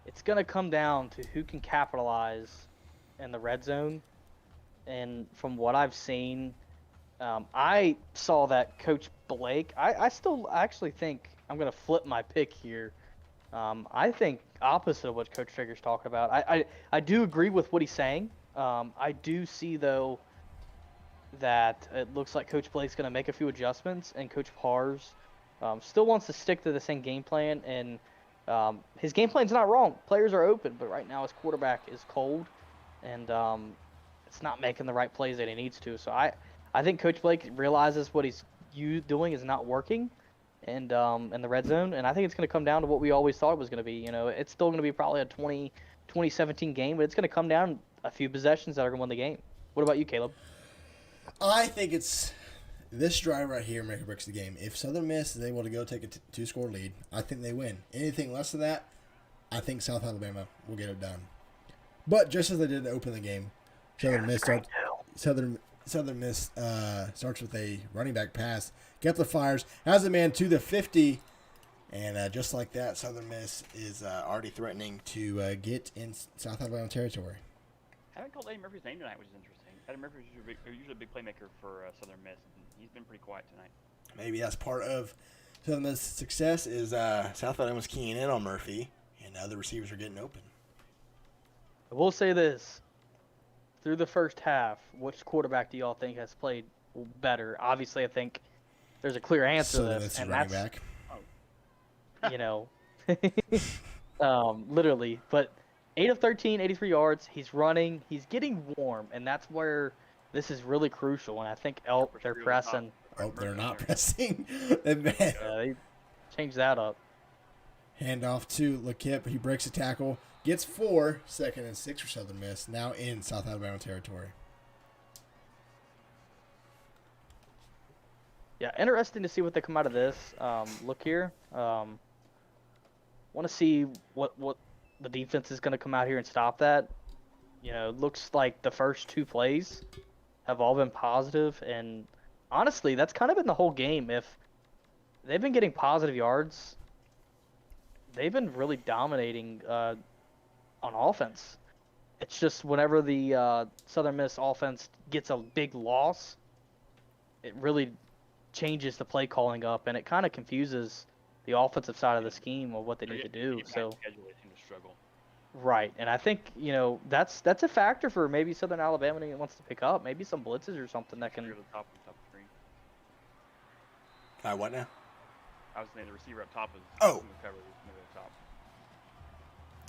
It's going to come down to who can capitalize in the red zone. And from what I've seen, I saw that Coach Blake. I still actually think I'm going to flip my pick here. I think opposite of what Coach Trigger's talking about. I do agree with what he's saying. I do see, though, that it looks like Coach Blake's going to make a few adjustments, and Coach Pars still wants to stick to the same game plan. And his game plan's not wrong. Players are open, but right now his quarterback is cold, and it's not making the right plays that he needs to. So I think Coach Blake realizes what he's doing is not working, and in the red zone, and I think it's going to come down to what we always thought it was going to be. You know, it's still going to be probably a 2017 game, but it's going to come down a few possessions that are going to win the game. What about you, Caleb? I think it's this drive right here make or breaks the game. If Southern Miss is able to go take a 2-score lead, I think they win. Anything less than that, I think South Alabama will get it done. But just as they did to open the game, Southern Miss starts with a running back pass. Kepler fires, has a man to the 50, and just like that, Southern Miss is already threatening to get in South Alabama territory. I haven't called Eddie Murphy's name tonight, which is interesting. Eddie Murphy is usually a big playmaker for Southern Miss, and he's been pretty quiet tonight. Maybe that's part of Southern Miss' success is South Alabama's keying in on Murphy, and the receivers are getting open. I will say this. Through the first half, which quarterback do y'all think has played better? Obviously, I think there's a clear answer to this, and running that's, back. you know, literally. But 8 of 13, 83 yards. He's running. He's getting warm, and that's where this is really crucial. And I think they're pressing. Oh, they're not pressing. Man. They changed that up. Hand off to LeKip. He breaks a tackle. Gets 4, 2nd and 6 for Southern Miss. Now in South Alabama territory. Yeah, interesting to see what they come out of this. Look here. Want to see what the defense is going to come out here and stop that. You know, it looks like the first 2 plays have all been positive, and honestly, that's kind of been the whole game. If they've been getting positive yards, they've been really dominating on offense. It's just whenever the Southern Miss offense gets a big loss, it really changes the play calling up, and it kind of confuses the offensive side of the scheme of what they need to do. So, Schedule, they seem to struggle. right, and I think that's a factor for maybe Southern Alabama wants to pick up, maybe some blitzes or something that can. Receiver up top of the screen. What now? I was saying the receiver up top is Oh. covered. Maybe up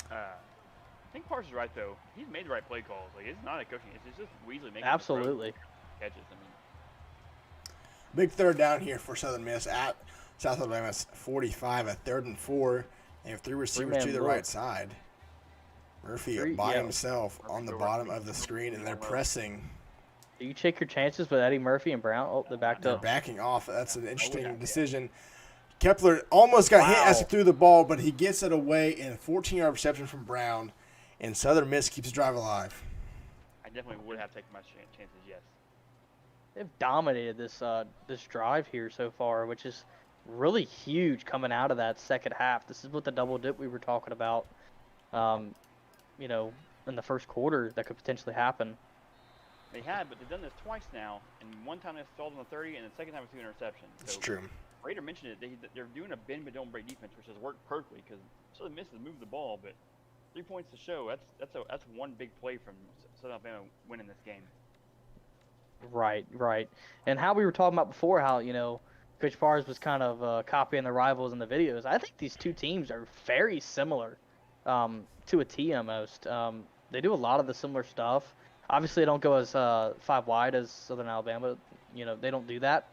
top. I think Pars is right though. He's made the right play calls. Like it's not a coaching. It's just Weasley making Absolutely. catches. I mean, Big third down here for Southern Miss at South Alabama's 45, a 3rd and 4. They have 3 receivers to Three-man the look. right side. Murphy by himself on the Murphy bottom over. of the screen, and they're pressing. Do you take your chances with Eddie Murphy and Brown? Oh, they backed They're up. backing off. That's an interesting decision. Kepler almost got hit as he Wow. threw the ball, but he gets it away in a 14-yard reception from Brown, and Southern Miss keeps the drive alive. I definitely would have taken my chances. Yes. They've dominated this drive here so far, which is really huge coming out of that second half. This is what the double dip we were talking about, in the first quarter that could potentially happen. They had, but they've done this twice now, and one time they stalled on the 30, and the second time with 2 interceptions. It's So true. Raider mentioned it. They're doing a bend but don't break defense, which has worked perfectly because Southern Miss has moved the ball, but 3 points to show. That's one big play from Southern Alabama winning this game. Right. And how we were talking about before, how, Coach Pars was kind of copying the rivals in the videos. I think these two teams are very similar to a T almost. They do a lot of the similar stuff. Obviously, they don't go as 5 wide as Southern Alabama. They don't do that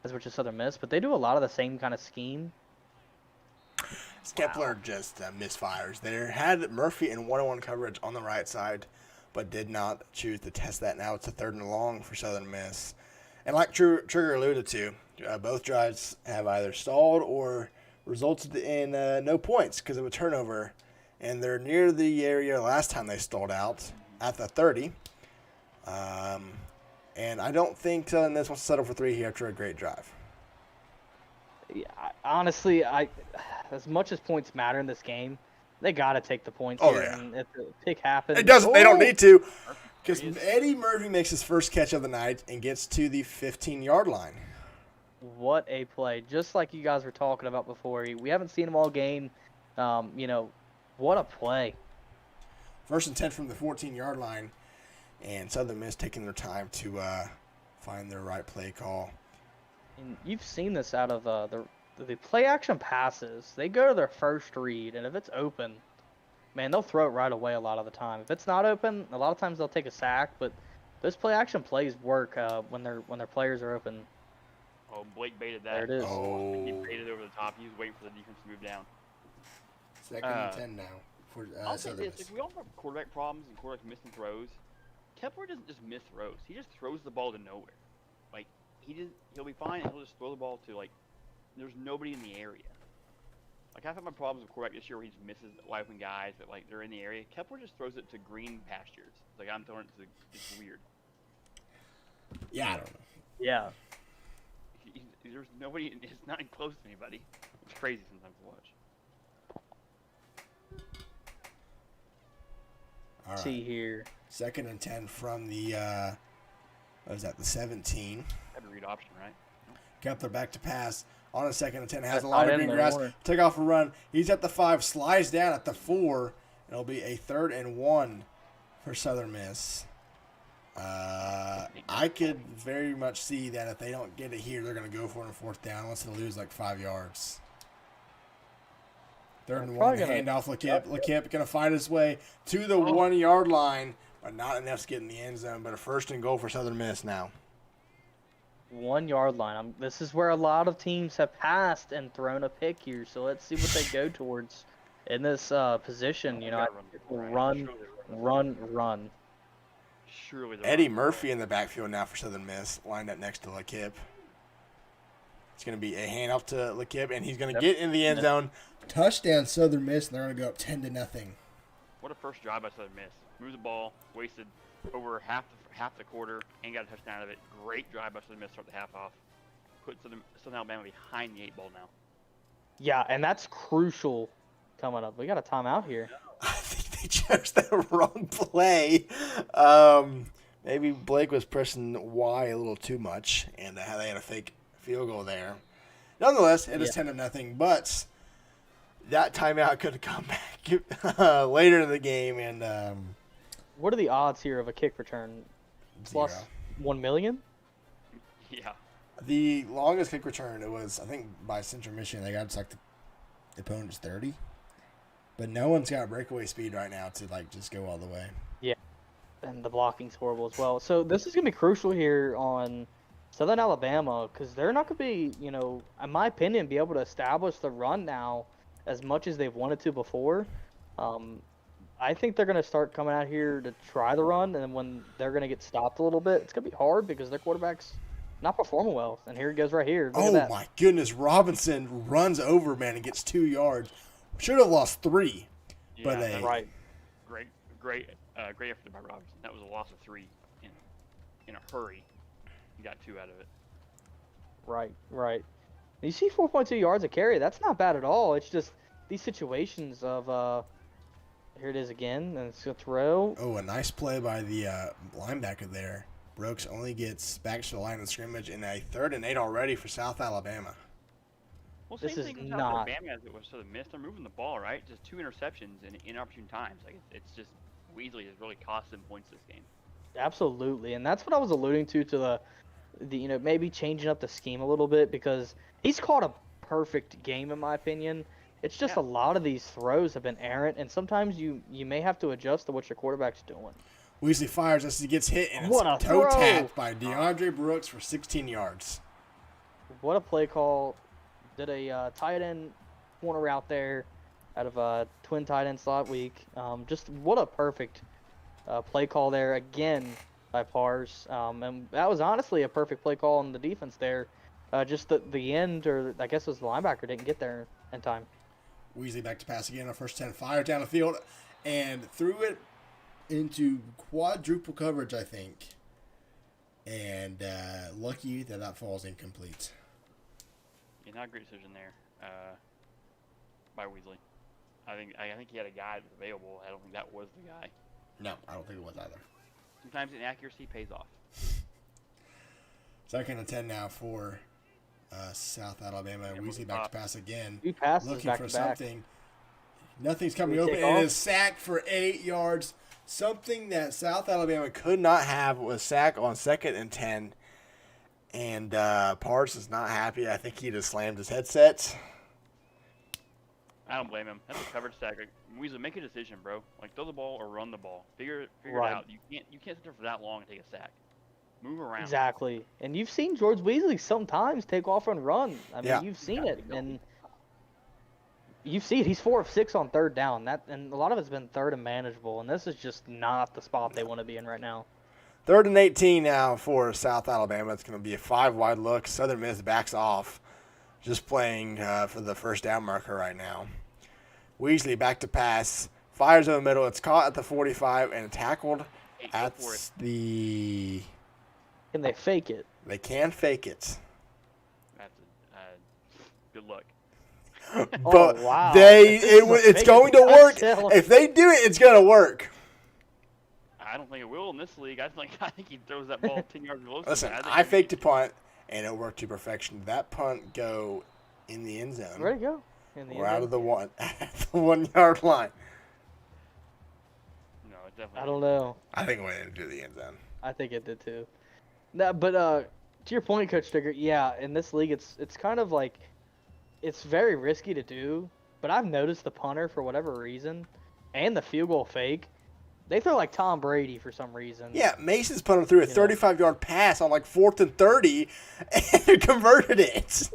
as much as Southern Miss, but they do a lot of the same kind of scheme. Kepler just misfires there. Had Murphy in 1-on-1 coverage on the right side, but did not choose to test that. Now it's a 3rd and long for Southern Miss. And like Trigger alluded to, both drives have either stalled or resulted in no points because of a turnover. And they're near the area last time they stalled out at the 30. And I don't think Southern Miss wants to settle for 3 here after a great drive. Yeah, honestly, as much as points matter in this game, they got to take the points Oh, here. yeah. And if the pick happens, It doesn't. They don't need to. Because There he is. Eddie Murphy makes his first catch of the night and gets to the 15-yard line. What a play. Just like you guys were talking about before. We haven't seen him all game. What a play. First and 10 from the 14-yard line. And Southern Miss taking their time to find their right play call. And you've seen this out of the play action passes. They go to their first read, and if it's open, man, they'll throw it right away a lot of the time. If it's not open, a lot of times they'll take a sack, but those play action plays work when their players are open. Oh, Blake baited that. There it is. Oh. He baited over the top. He was waiting for the defense to move down. Second and 10 now for I'll say Southern this: Miss. if we all have quarterback problems and quarterbacks missing throws, Kepler doesn't just miss throws. He just throws the ball to nowhere. Like he'll be fine, and he'll just throw the ball to there's nobody in the area. Like I've had my problems with quarterback this year where he just misses wide open guys that they're in the area. Kepler just throws it to green pastures. It's like I'm throwing it to. It's weird. Yeah, I don't know. Yeah. There's nobody. It's not close to anybody. It's crazy sometimes to watch. All right. See here. Second and 10 from the, what was that, the 17. Every read option, right? Kepler back to pass on a second and 10. Has a That lot tight of end green no grass. more. Take off a run. He's at the 5, slides down at the 4. It'll be a 3rd and 1 for Southern Miss. I could very much see that if they don't get it here, they're going to go for it on 4th down unless they lose 5 yards. 3rd and 1, probably handoff LeKip. LeKip going to find his way to the 1-yard line, but not enough to get in the end zone. But a 1st and goal for Southern Miss now. 1 yard line. This is where a lot of teams have passed and thrown a pick here. So let's see what they go towards in this position. Run. Surely they're Eddie running. Murphy in the backfield now for Southern Miss, lined up next to LeKip. It's going to be a handoff to LeKip, and he's going to get in the end zone. Touchdown Southern Miss, and they're going to go up 10-0. What a first drive by Southern Miss. Moved the ball, wasted over half the quarter, and got a touchdown out of it. Great drive by Southern Miss to start the half off. Put Southern Alabama behind the 8 ball now. Yeah, and that's crucial coming up. We got a timeout here. I think they chose the wrong play. Maybe Blake was pressing Y a little too much, and they had a fake field goal there. Nonetheless, it is 10-0, but that timeout could have come back later in the game. And What are the odds here of a kick return? Plus 0. 1 million? Yeah. The longest kick return, it was, I think, by Central Michigan. They got to the opponent's 30. But no one's got breakaway speed right now to just go all the way. Yeah. And the blocking's horrible as well. So this is going to be crucial here on Southern Alabama because they're not going to be, in my opinion, be able to establish the run now as much as they've wanted to before. I think they're going to start coming out here to try the run, and then when they're going to get stopped a little bit, it's going to be hard because their quarterback's not performing well. And here it goes right here. Look at that. My goodness. Robinson runs over, man, and gets 2 yards. Should have lost 3. Yeah, But that's Right. Great effort by Robinson. That was a loss of 3 in a hurry. He got 2 out of it. Right. You see 4.2 yards a carry. That's not bad at all. It's just these situations of here it is again, and it's a throw. Oh, a nice play by the linebacker there. Brooks only gets back to the line of scrimmage in a 3rd and 8 already for South Alabama. Well, This same is thing with not- Alabama as it was Southern Miss. They're moving the ball, right? Just 2 interceptions in inopportune times. It's just Weasley has really cost them points this game. Absolutely, and that's what I was alluding to the maybe changing up the scheme a little bit because he's caught a perfect game in my opinion. It's just a lot of these throws have been errant, and sometimes you may have to adjust to what your quarterback's doing. Weasley fires as he gets hit, and What it's a toe throw! tapped by DeAndre Brooks for 16 yards. What a play call! Did a tight end corner route there out of a twin tight end slot week. Just what a perfect play call there again by Pars. And that was honestly a perfect play call on the defense there. Just the end, or I guess it was the linebacker, didn't get there And time. Weasley back to pass again on first 10. Fires down the field and threw it into quadruple coverage, I think. And lucky that falls incomplete. Yeah, not a great decision there by Weasley. I think he had a guy that was available. I don't think that was the guy. No, I don't think it was either. Sometimes inaccuracy pays off. Second and 10 now for South Alabama. Yeah, Weasley back to pass again. 2 passes Looking back for to back. something. Nothing's coming We open. take It off? is sacked for 8 yards. Something that South Alabama could not have was sack on second and 10. And Parks is not happy. I think he just slammed his headset. I don't blame him. That's a coverage sack. Like, Weasley, make a decision, bro. Like, throw the ball or run the ball. Figure Right. it out. You can't sit there for that long and take a sack. Move around. Exactly. And you've seen George Weasley sometimes take off and run. I mean, Yeah. you've seen it. And you see it. He's 4 of 6 on third down. And a lot of it's been third and manageable. And this is just not the spot they want to be in right now. 3rd and 18 now for South Alabama. It's going to be a 5-wide look. Southern Miss backs off. Just playing for the first down marker right now. Weasley back to pass. Fires in the middle. It's caught at the 45 and tackled Hey, go at for it. the... Can they fake it? They can fake it. That's good luck. But wow. it's Fake going it. to work. Touchdown. If they do it, it's going to work. I don't think it will in this league. I think he throws that ball 10 yards below. Listen, somebody. I faked a punt, and it worked to perfection. Did that punt go in the end zone? Where'd it go? In the We're end out of zone? the 1 yard line. No, it definitely. I don't know. I think it went into the end zone. I think it did too. No, but to your point, Coach Digger, yeah, in this league, it's kind of like it's very risky to do. But I've noticed the punter for whatever reason, and the field goal fake, they throw like Tom Brady for some reason. Yeah, Mason's punted through a You know. 35-yard pass on like 4th and 30 and converted it.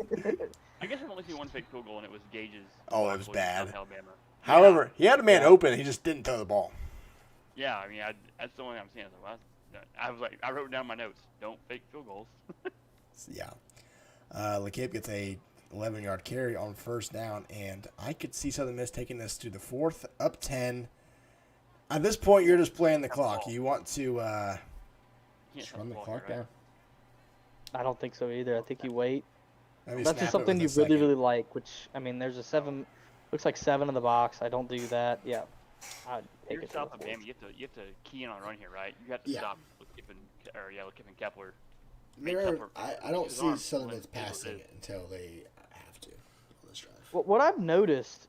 I guess I've only seen one fake field goal, and it was Gage's. Oh, it was South bad. Alabama. However, he had a man Yeah. open. He just didn't throw the ball. Yeah, I mean, that's the only thing I'm seeing. I was like, I wrote down my notes. Don't fake field goals. Yeah. LeKip gets a 11-yard carry on first down, and I could see Southern Miss taking this to the 4th, up 10. At this point, you're just playing the clock. You want to You can't just stop run the ball clock here, right? down. I don't think so either. I think you wait. Maybe That's snap just it something you with a really, second. really like. Which I mean, there's a 7. Looks like 7 in the box. I don't do that. Yeah. I'd take You're it to South the Alabama. 4th. You have to key in on a run here, right? You have to Yeah. stop Kiffin Kepler. I don't his see arm Southern pulling Miss it, it was passing it. it until they have to on this drive. What I've noticed,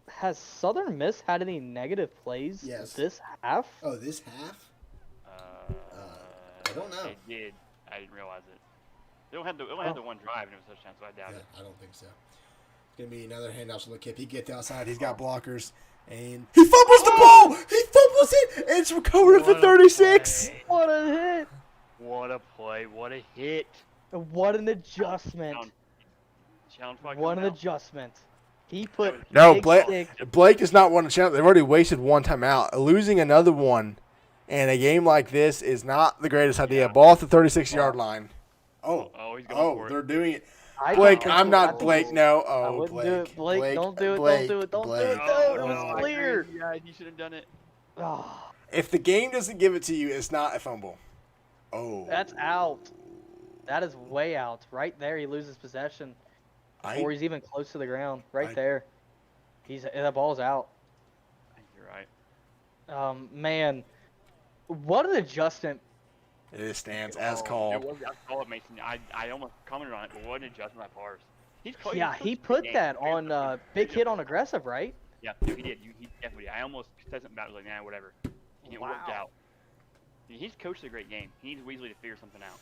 has Southern Miss had any negative plays Yes. this half? Oh, this half? I don't know. They did. I didn't realize it. They only had the one drive, and it was a touchdown, so I doubt Yeah, it. I don't think so. It's going to be another handoff to LeKip. He gets outside. He's got blockers. And he fumbles the ball! He fumbles it! And it's recovered at the What a 36. play. What a hit! What a play! What a hit! And what an adjustment! Challenge block What an coming out. adjustment! He put No, big Blake, stick- Blake does not want to challenge. They've already wasted one timeout. Losing another one in a game like this is not the greatest idea. Yeah. Ball at the 36-yard line. Oh, he's going for it. They're doing it. I Blake, don't I'm think- I not think Blake. it's- No. I Oh, wouldn't Blake. do it. Blake, don't do it. Blake, Don't do it. Don't Blake. do it. Oh, It was no, clear. Yeah, you should have done it. Ah, If the game doesn't give it to you, it's not a fumble. Oh. that's out. That is way out. Right there, he loses possession before he's even close to the ground. Right I- there, that ball's out. I think you're right. Man, what an adjustment. It stands as Oh, called. It was, I saw it, Mason. I almost commented on it, but what an adjustment by Pars. Yeah, he put that on big hit on aggressive, right? Yeah, he did. He definitely did. I almost said something about it, like, nah, whatever. And it worked Wow. out. I mean, he's coached a great game. He needs Weasley to figure something out.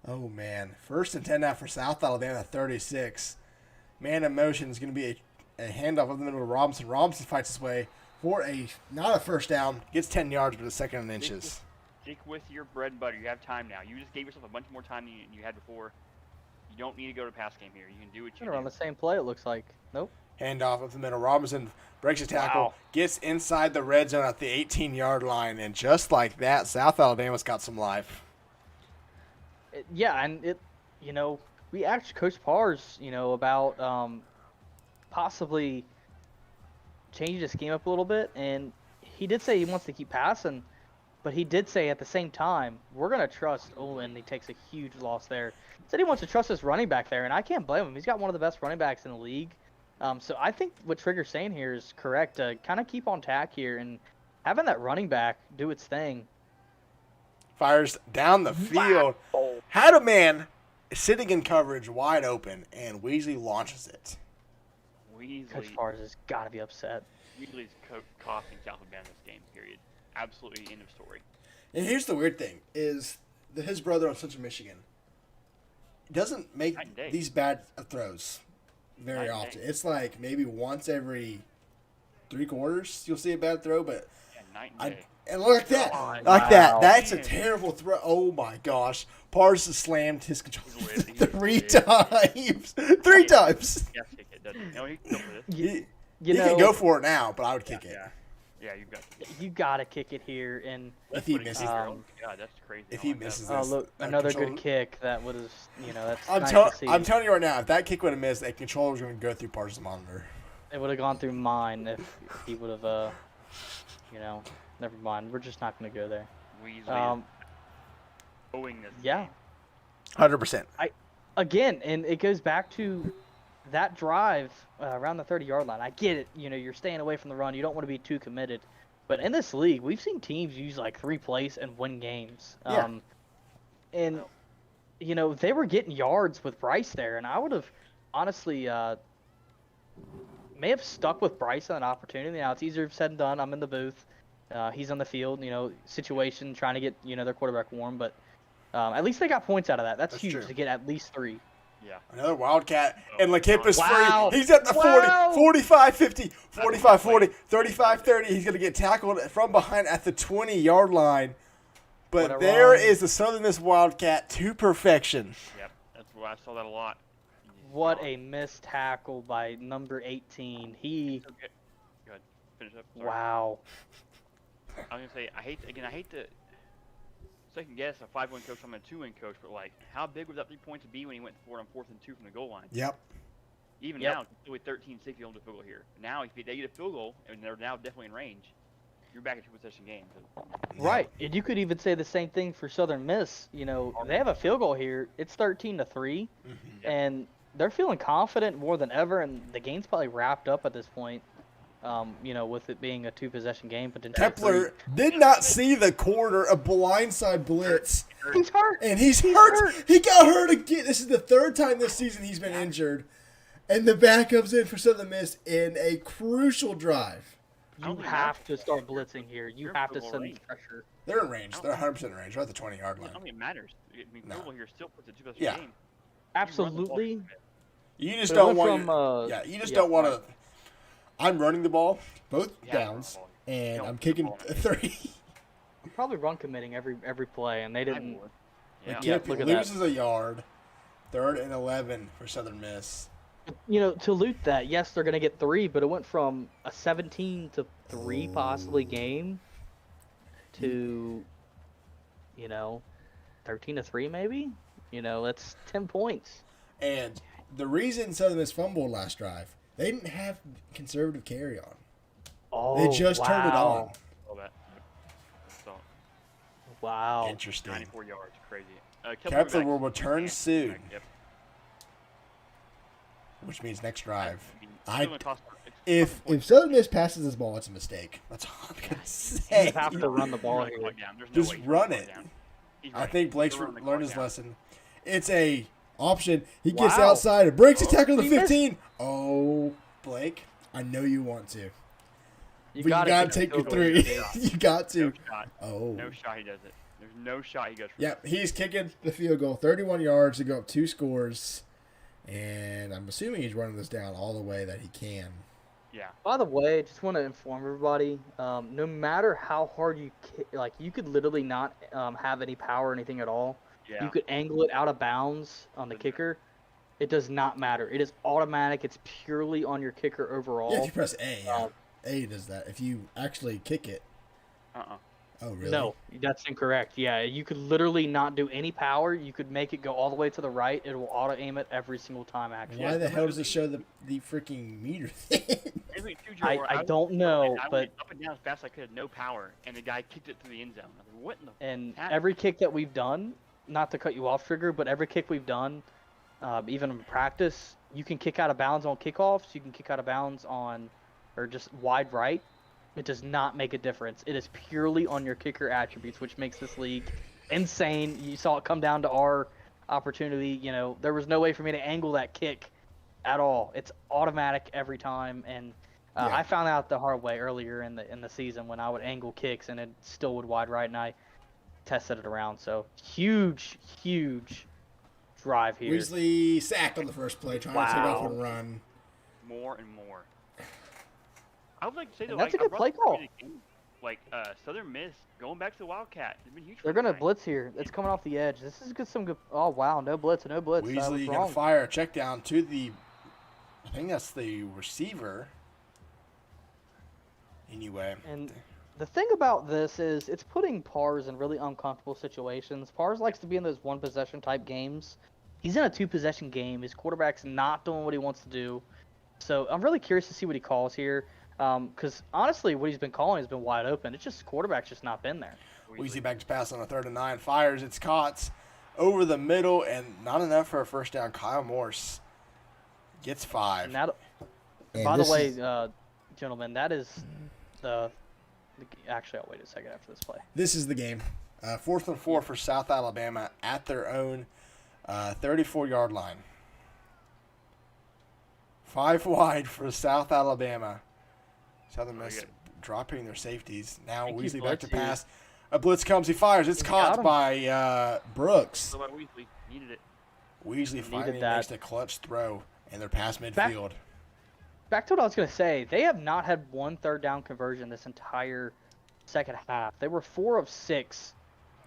Oh, man. 1st and 10 now for South Alabama, 36. Man in motion is going to be a handoff up the middle to Robinson. Robinson fights his way for not a first down. Gets 10 yards, but a second and inches. Stick with your bread and butter. You have time now. You just gave yourself a bunch more time than you had before. You don't need to go to pass game here. You can do what you They're on do. the same play, it looks like. Nope. Handoff up the middle. Robinson breaks a tackle, Wow. gets inside the red zone at the 18-yard line, and just like that, South Alabama's got some life. Yeah, and we we asked Coach Pars, about possibly changing the scheme up a little bit, and he did say he wants to keep passing, but he did say at the same time, we're going to trust Owen. He takes a huge loss there. Said he wants to trust his running back there, and I can't blame him. He's got one of the best running backs in the league. So I think what Trigger's saying here is correct. Kind of keep on tack here and having that running back do its thing. Fires down the field. Wow. Had a man sitting in coverage wide open, and Weasley launches it. Coach Weasley, Pars has got to be upset. Weasley's costing South Alabama this game. Period. Absolutely end of story. And here's the weird thing: is his brother on Central Michigan doesn't make Night and day. these bad throws very Night and often. day. It's like maybe once every 3 quarters you'll see a bad throw, but Yeah, night and day. and look at that, Oh, like that. wow. That's a Man. terrible throw. Oh my gosh, Pars has slammed his controller He's lit. 3 He's times. 3 times. Yeah, kick it. Doesn't he? No, he can go for this. He, You he know, can go for it now, but I would kick it Yeah. Yeah, you've got to. you got to kick it here. And if he What a misses. kicker. Um, Oh my God, that's crazy. if I he like that. misses oh, this, look, that another controller- good kick. That was, that's I'm, nice to see. I'm telling you right now, if that kick would have missed, that controller was going to go through Pars' monitor. It would have gone through mine if he would have, never mind. We're just not going to go there. Weasley is owing this. Yeah. game. 100%. Again, and it goes back to that drive around the 30-yard line. I get it. You're staying away from the run. You don't want to be too committed. But in this league, we've seen teams use like 3 plays and win games. Yeah. And, they were getting yards with Bryce there. And I would have honestly may have stuck with Bryce on an opportunity. Now, it's easier said than done. I'm in the booth. He's on the field, situation, trying to get, their quarterback warm. But at least they got points out of that. That's huge true. to get at least 3. Yeah. Another Wildcat, and Lakip is Wow. free. He's at the 40, Wow. 45, 50, 45, 40, 35, 30. He's going to get tackled from behind at the 20-yard line. But What a there run. is the Southern Miss Wildcat to perfection. Yep. That's why I saw that a lot. What a missed tackle by number 18. He, Okay. Go ahead. Finish up. Sorry. wow. I was gonna say I hate to second guess a 5-win coach. I'm a 2-win coach, but like, how big would that 3 points be when he went for it on 4th and 2 from the goal line? Yep. Even Yep. now, it's still with 13-6, you don't do a field goal here. Now, if they get a field goal and they're now definitely in range, you're back at 2-possession game. Right. And you could even say the same thing for Southern Miss. They have a field goal here. It's 13-3, Yeah. and they're feeling confident more than ever, and the game's probably wrapped up at this point. With it being a 2-possession game, potentially. Kepler did not see the corner, a blindside blitz, He's hurt. and he's hurt. He got hurt again. This is the 3rd time this season he's been injured. And the back comes in for Southern Miss in a crucial drive. You have to start blitzing here. You You're have to full send range. pressure. They're in range. They're 100% in range. They're at the 20-yard I line. don't think it matters. I mean, No. field goal here still puts a 2-possession Yeah. game. Absolutely. You just But it don't went want. from, you just yeah, don't want to. I'm running the ball, both Yeah, downs, and Don't I'm put the kicking ball in. 3. I'm probably run committing every play, and they I didn't. would. Yeah. Yeah, Kip look at that. loses a yard. 3rd and 11 for Southern Miss. To loot that, yes, they're gonna get 3, but it went from a 17-3 possibly game to, 13-3 maybe. That's 10 points. And the reason Southern Miss fumbled last drive, they didn't have conservative carry on. Oh, They just turned it on. All that. So, Wow. Interesting. 94 yards, crazy. Kepler will return soon, Yep. which means next drive. I mean, still gonna cost- it's If points. Southern Miss passes this ball, it's a mistake. That's all I'm gonna say. You have to run the ball Run the here. clock down. There's no Just way he's run running the it. clock down. He's I running. think Blake's He's running the learned clock his down. lesson. It's a option. He gets Wow. outside and breaks a tackle to He the missed. 15. Oh, Blake, I know you want to. But you gotta gotta kick take the your field goal 3. here. You got No to. shot. Oh. No shot he does it. There's no shot he goes for Yep, he's kicking the field goal. 31 yards to go up 2 scores. And I'm assuming he's running this down all the way that he can. Yeah. By the way, I just want to inform everybody. No matter how hard you you could literally not have any power or anything at all. Yeah. You could angle it out of bounds on the kicker. It does not matter. It is automatic. It's purely on your kicker overall. Yeah, if you press A, yeah. Um, A does that. If you actually kick it, Uh-uh. Oh, really? No, that's incorrect. Yeah, you could literally not do any power. You could make it go all the way to the right. It will auto aim it every single time. Actually, Why the hell does it show the freaking meter thing? Every two, Joe, I where don't know, I but went up and down as fast as I could, no power, and the guy kicked it through the end zone. I was like, what in the? and heck? every kick that we've done, not to cut you off, Trigger, but every kick we've done, even in practice, you can kick out of bounds on kickoffs. You can kick out of bounds on, or just wide right. It does not make a difference. It is purely on your kicker attributes, which makes this league insane. You saw it come down to our opportunity. You know, there was no way for me to angle that kick at all. It's automatic every time, and Yeah. I found out the hard way earlier in the season when I would angle kicks and it still would wide right, and I tested it around. So huge drive here. Weasley sacked on the first play, trying to take off Wow. and run. More and more. I would like to say though, And that's like, a good I play brought call. this to the game, like Southern Miss going back to the Wildcat has been huge. They're for gonna tonight. blitz here. It's coming off the edge. This is good. Some good. Oh wow, no blitz. I was Weasley gonna wrong. fire a check down to the, I think that's the receiver. Anyway, And the thing about this is it's putting Pars in really uncomfortable situations. Pars likes to be in those one possession type games. He's in a two possession game. His quarterback's not doing what he wants to do. So I'm really curious to see what he calls here. Because honestly, what he's been calling has been wide open. It's just quarterback's just not been there. Weasley back to pass on a 3rd and 9, fires, it's caught over the middle, and not enough for a first down. Kyle Morse gets 5. And that, And by the this way, is- gentlemen, that is the. Actually, I'll wait a second after this play. This is the game. 4th and 4 for South Alabama at their own 34-yard line. 5 wide for South Alabama. Southern Miss good. dropping their safeties. Now Thank you, Weasley back to Blitz here. pass. A blitz comes. He fires. It's Got caught him. by Brooks. So by Weasley needed it. Weasley finally that. makes a clutch throw, and they're past midfield. Back to what I was going to say. They have not had one third down conversion this entire second half. They were 4 of 6.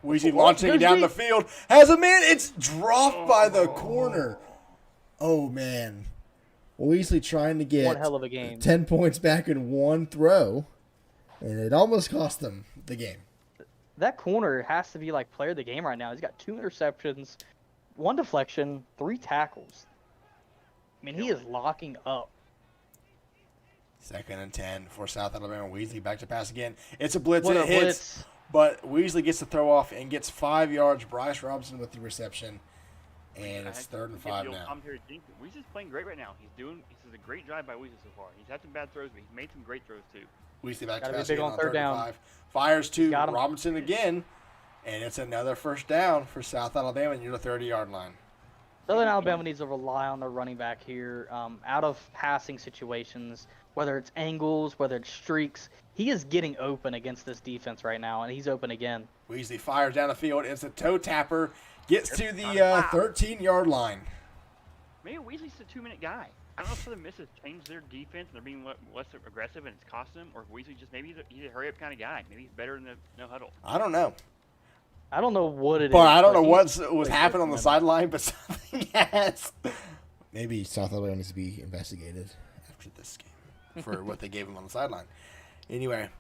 Weasley What? launching it There's down the- the field. Has a man. It's dropped by the corner. Oh, man. Weasley trying to get One hell of a game. 10 points back in one throw, and it almost cost them the game. That corner has to be like player of the game right now. He's got 2 interceptions, 1 deflection, 3 tackles. I mean, he is locking up. 2nd and 10 for South Alabama. Weasley back to pass again. It's a blitz. What It a hits, blitz. but Weasley gets the throw off and gets 5 yards. Bryce Robinson with the reception, and it's 3rd and 5 now. Weasley's playing great right now. This is a great drive by Weasley so far. He's had some bad throws, but he's made some great throws too. Weasley back to Gotta be pass big again on on 3rd 3rd down. and 5. Fires to Got him. Robinson again, and it's another first down for South Alabama near the 30-yard line. Southern Alabama needs to rely on their running back here. Out of passing situations, whether it's angles, whether it's streaks, he is getting open against this defense right now, and he's open again. Weasley fires down the field. It's a toe tapper. Gets to the Wow. 13-yard line. Maybe Weasley's a 2-minute guy. I don't know if Southern Miss has changed their defense and they're being less aggressive and it's costing them, or if Weasley just maybe he's a hurry up kind of guy. Maybe he's better than the no huddle. I don't know. I don't know what it is. But I don't know he's- what was happening on the sideline, but something has. Maybe South Alabama needs to be investigated after this game for what they gave him on the sideline. Anyway,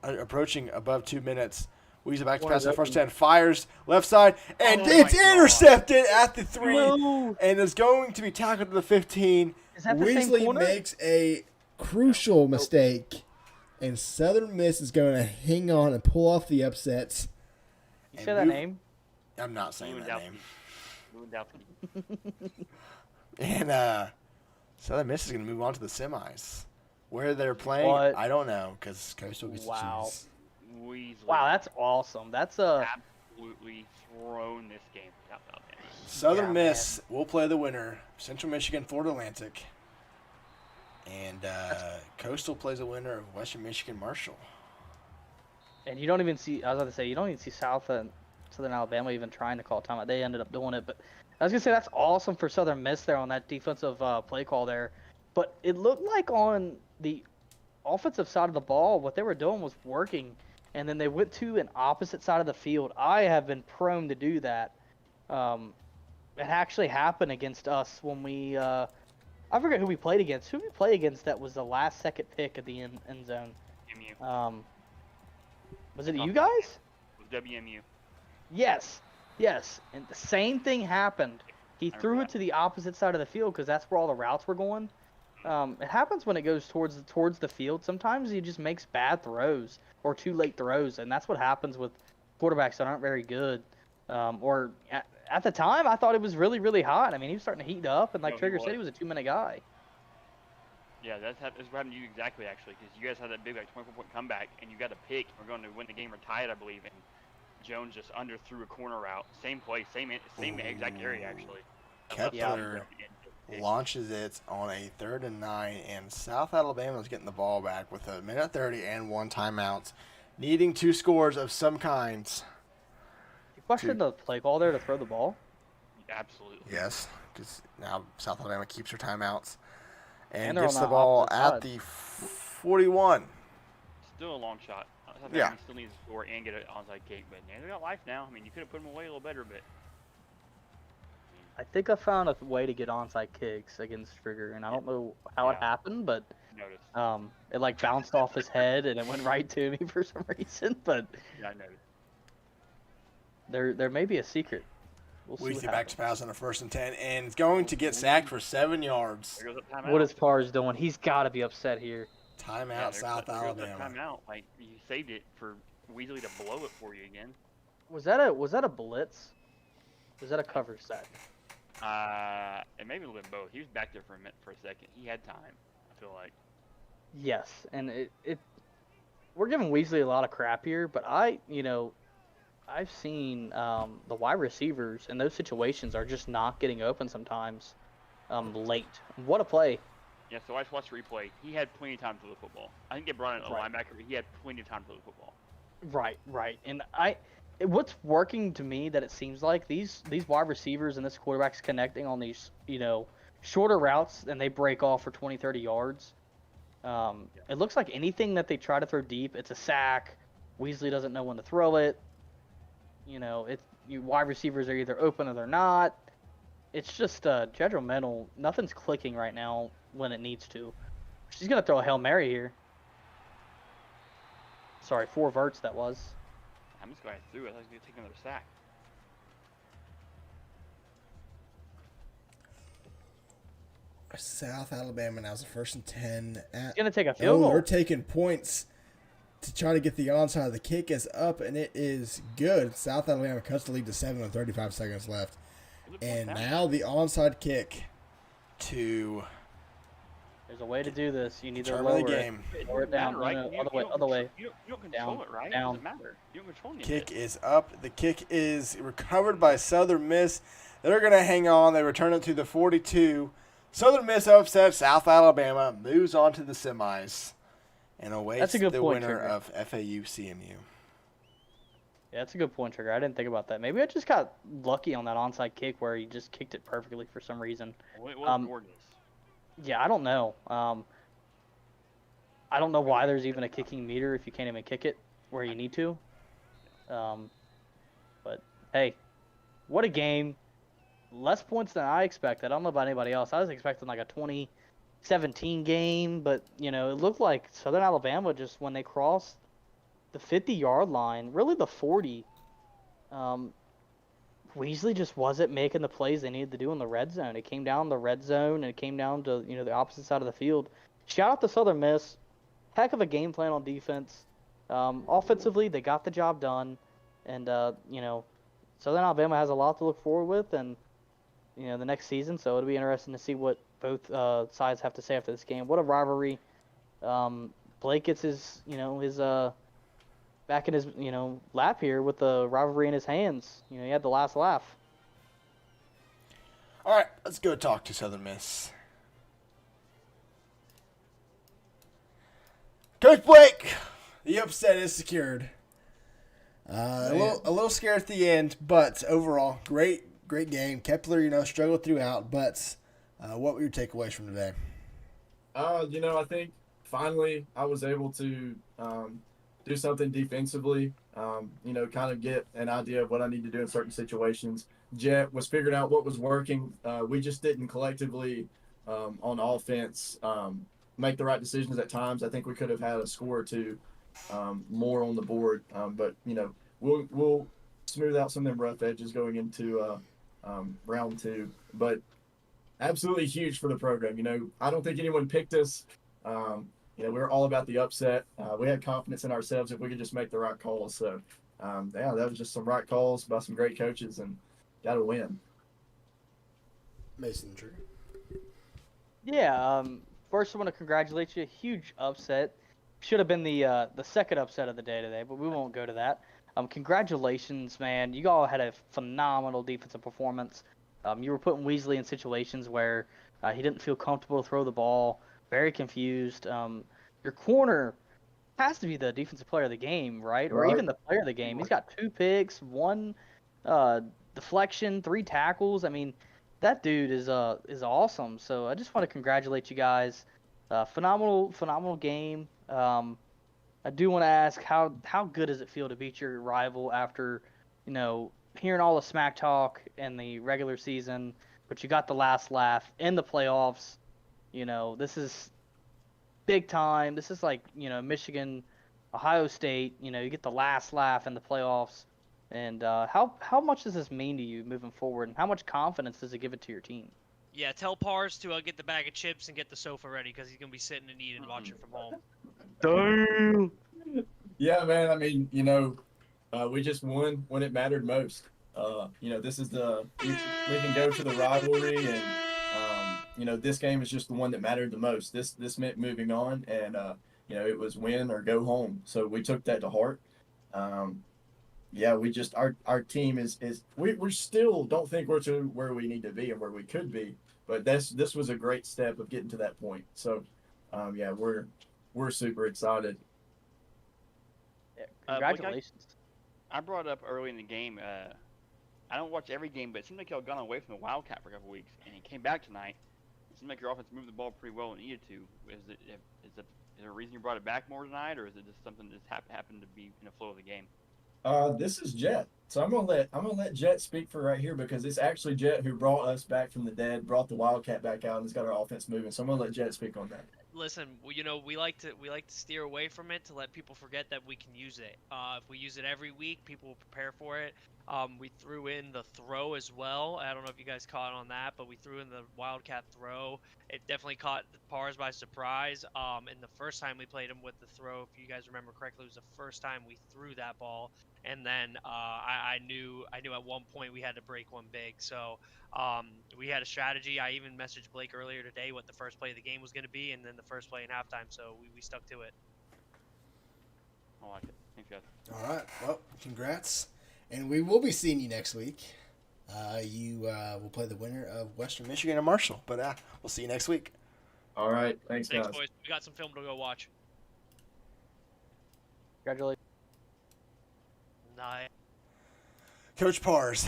approaching above 2 minutes. Weasley back to One pass is the first open. 10, fires left side, and Oh it's my God. intercepted at the 3, No. and is going to be tackled to the 15. Is that the same Weasley corner? makes a crucial mistake, and Southern Miss is going to hang on and pull off the upsets. You and say that move- name? I'm not saying that name. Lewandowski. And Southern Miss is going to move on to the semis. Where they're playing, What? I don't know, because Coastal gets Wow. to choose. Weasley Wow, that's awesome. That's a absolutely thrown this game to South Alabama. Southern Yeah, Miss will play the winner. Central Michigan, Florida Atlantic. And Coastal plays the winner of Western Michigan, Marshall. and you don't even see. I was about to say you don't even see Southern Alabama even trying to call timeout. They ended up doing it, but I was gonna say that's awesome for Southern Miss there on that defensive play call there. But it looked like on the offensive side of the ball, what they were doing was working, and then they went to an opposite side of the field. I have been prone to do that. It actually happened against us when we. I forget who we played against. Who we played against that was the last second pick at the end zone. MU. Was it you guys? With WMU. Yes, yes. And the same thing happened. He I threw remember it to the opposite side of the field because that's where all the routes were going. It happens when it goes towards the field. Sometimes he just makes bad throws or too late throws, and that's what happens with quarterbacks that aren't very good. Or at the time, I thought it was really, really hot. I mean, he was starting to heat up, and like No, he Trigger said, was. he was a 2-minute guy. Yeah, that's what happened to you exactly, actually, because you guys had that big, like, 24-point comeback, and you got a pick. We're going to win the game or tie it, I believe, and Jones just underthrew a corner route. Same play, same exact area, actually. Kepler launches it on a 3rd and 9, and South Alabama's getting the ball back with 1:30 and 1 timeout, needing 2 scores of some kinds. You questioned the play call there to throw the ball? Absolutely. Yes, because now South Alabama keeps her timeouts and they're gets on the the ball opposite at side. the 41. Still a long shot. Yeah. He still needs to score and get an onside kick, but man, they got life now. I mean, you could have put them away a little better, but I think I found a way to get onside kicks against Trigger, and I don't know how it Yeah. happened, but noticed. it like bounced off his head and it went right to me for some reason. But Yeah, I noticed. there may be a secret. We'll see We what get back to happens. pass on a 1st and 10, and it's going to get sacked for 7 yards. There goes that timeout. What is Pars doing? He's got to be upset here. Timeout, South there goes that Alabama. timeout. Like, you saved it for Weasley to blow it for you again. Was that a blitz? Was that a cover sack? It may be a little bit both. He was back there for a second. He had time, I feel like. Yes, and we're giving Weasley a lot of crap here, but I've seen the wide receivers in those situations are just not getting open sometimes late. What a play. Yeah, so I just watched the replay. He had plenty of time to throw the football. I think they brought in a Right. linebacker. He had plenty of time to throw the football. Right. And what's working to me that it seems like these wide receivers and this quarterback's connecting on these, shorter routes and they break off for 20, 30 yards. It looks like anything that they try to throw deep, it's a sack. Weasley doesn't know when to throw it. Wide receivers are either open or they're not. It's just judgmental. Nothing's clicking right now when it needs to. She's gonna throw a Hail Mary here. Sorry, 4 verts that was. I'm just going through. I thought he was going to take another sack. South Alabama now is a 1st and 10. He's gonna take a field They're goal. taking points to try to get the onside. The kick is up, and it is good. South Alabama cuts the lead to 7 with 35 seconds left. And now the onside kick to There's a way to do this. You need to determine lower the it. game. Lower it down. Right? No, You other don't way. control- You don't control Down, it, right? down. It doesn't matter. You don't control any of Kick it. is up. The kick is recovered by Southern Miss. They're going to hang on. They return it to the 42. Southern Miss upsets South Alabama, moves on to the semis, and awaits That's a good the point, winner Trigger. of FAU CMU. Yeah, that's a good point, Trigger. I didn't think about that. Maybe I just got lucky on that onside kick where he just kicked it perfectly for some reason. Well, it was gorgeous. Yeah, I don't know. I don't know why there's even a kicking meter if you can't even kick it where you need to. But hey, what a game. Less points than I expected. I don't know about anybody else. I was expecting like a 2017 game, but it looked like Southern Alabama just when they crossed the 50-yard line, really the 40, Weasley just wasn't making the plays they needed to do in the red zone. It came down the red zone, and it came down to the opposite side of the field. Shout out to Southern Miss. Heck of a game plan on defense. Offensively, they got the job done, and Southern Alabama has a lot to look forward with, and the next season. So it'll be interesting to see what both sides have to say after this game. What a rivalry! Blake gets his back in his lap here with the rivalry in his hands. He had the last laugh. All right, let's go talk to Southern Miss. Coach Blake, the upset is secured. A little scared at the end, but overall, great game. Kepler, struggled throughout, but what were your takeaways from today? I think finally I was able to do something defensively, kind of get an idea of what I need to do in certain situations. Jet was figuring out what was working. We just didn't collectively on offense make the right decisions at times. I think we could have had a score or two more on the board. But we'll smooth out some of them rough edges going into round two. But absolutely huge for the program. I don't think anyone picked us. We're all about the upset. We had confidence in ourselves if we could just make the right calls. So, that was just some right calls by some great coaches, and got to win. Mason Trigger. Yeah. First, I want to congratulate you. Huge upset. Should have been the second upset of the day today, but we won't go to that. Congratulations, man. You all had a phenomenal defensive performance. You were putting Weasley in situations where he didn't feel comfortable to throw the ball, very confused. Your corner has to be the defensive player of the game, right? Or Right. even the player of the game. He's got 2 picks, 1 deflection, 3 tackles. I mean, that dude is awesome. So I just want to congratulate you guys. Phenomenal game. I do want to ask how good does it feel to beat your rival after, hearing all the smack talk in the regular season, but you got the last laugh in the playoffs. This is big time. This is like, Michigan, Ohio State, you get the last laugh in the playoffs. And how much does this mean to you moving forward, and how much confidence does it give it to your team? Yeah, tell Pars to get the bag of chips and get the sofa ready because he's gonna be sitting and eating, watching from home. Damn. Yeah, man. I mean, we just won when it mattered most. This is we can go to the rivalry, and this game is just the one that mattered the most. This meant moving on, and it was win or go home. So we took that to heart. We just our team is we still don't think we're to where we need to be and where we could be, but this was a great step of getting to that point. So, we're super excited. Congratulations. I brought up early in the game. I don't watch every game, but it seemed like y'all gone away from the Wildcat for a couple weeks, and he came back tonight. It seemed like your offense moved the ball pretty well and needed to. Is there a reason you brought it back more tonight, or is it just something that just happened to be in the flow of the game? This is Jet. So I'm gonna let Jet speak for right here because it's actually Jet who brought us back from the dead, brought the Wildcat back out, and has got our offense moving. So I'm gonna let Jet speak on that. Listen, we like to steer away from it to let people forget that we can use it. If we use it every week, people will prepare for it. We threw in the throw as well. I don't know if you guys caught on that, but we threw in the Wildcat throw. It definitely caught the Pars by surprise. And the first time we played him with the throw, if you guys remember correctly, it was the first time we threw that ball. And then I knew at one point we had to break one big. So we had a strategy. I even messaged Blake earlier today what the first play of the game was going to be, and then the first play in halftime. So we stuck to it. I like it. Thanks, guys. All right. Well, congrats. And we will be seeing you next week. You will play the winner of Western Michigan and Marshall. But we'll see you next week. All right. Thanks, Thanks, guys. boys. We got some film to go watch. Congratulations. Nah. Coach Pars.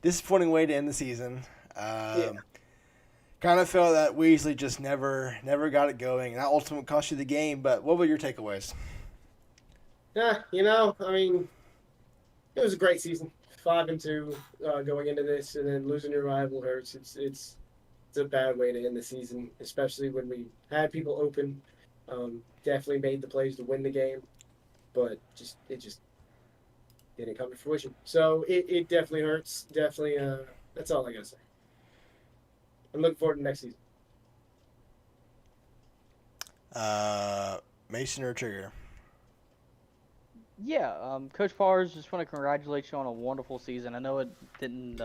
Disappointing way to end the season. Kind of felt that Weasley just never got it going, and that ultimately cost you the game. But what were your takeaways? Yeah, I mean, it was a great season. 5-2 going into this, and then losing your rival hurts. It's a bad way to end the season, especially when we had people open. Definitely made the plays to win the game, but it just didn't come to fruition. So it definitely hurts. Definitely, that's all I gotta say. I'm looking forward to next season. Mason or Trigger? Yeah, Coach Pars, just want to congratulate you on a wonderful season. I know it didn't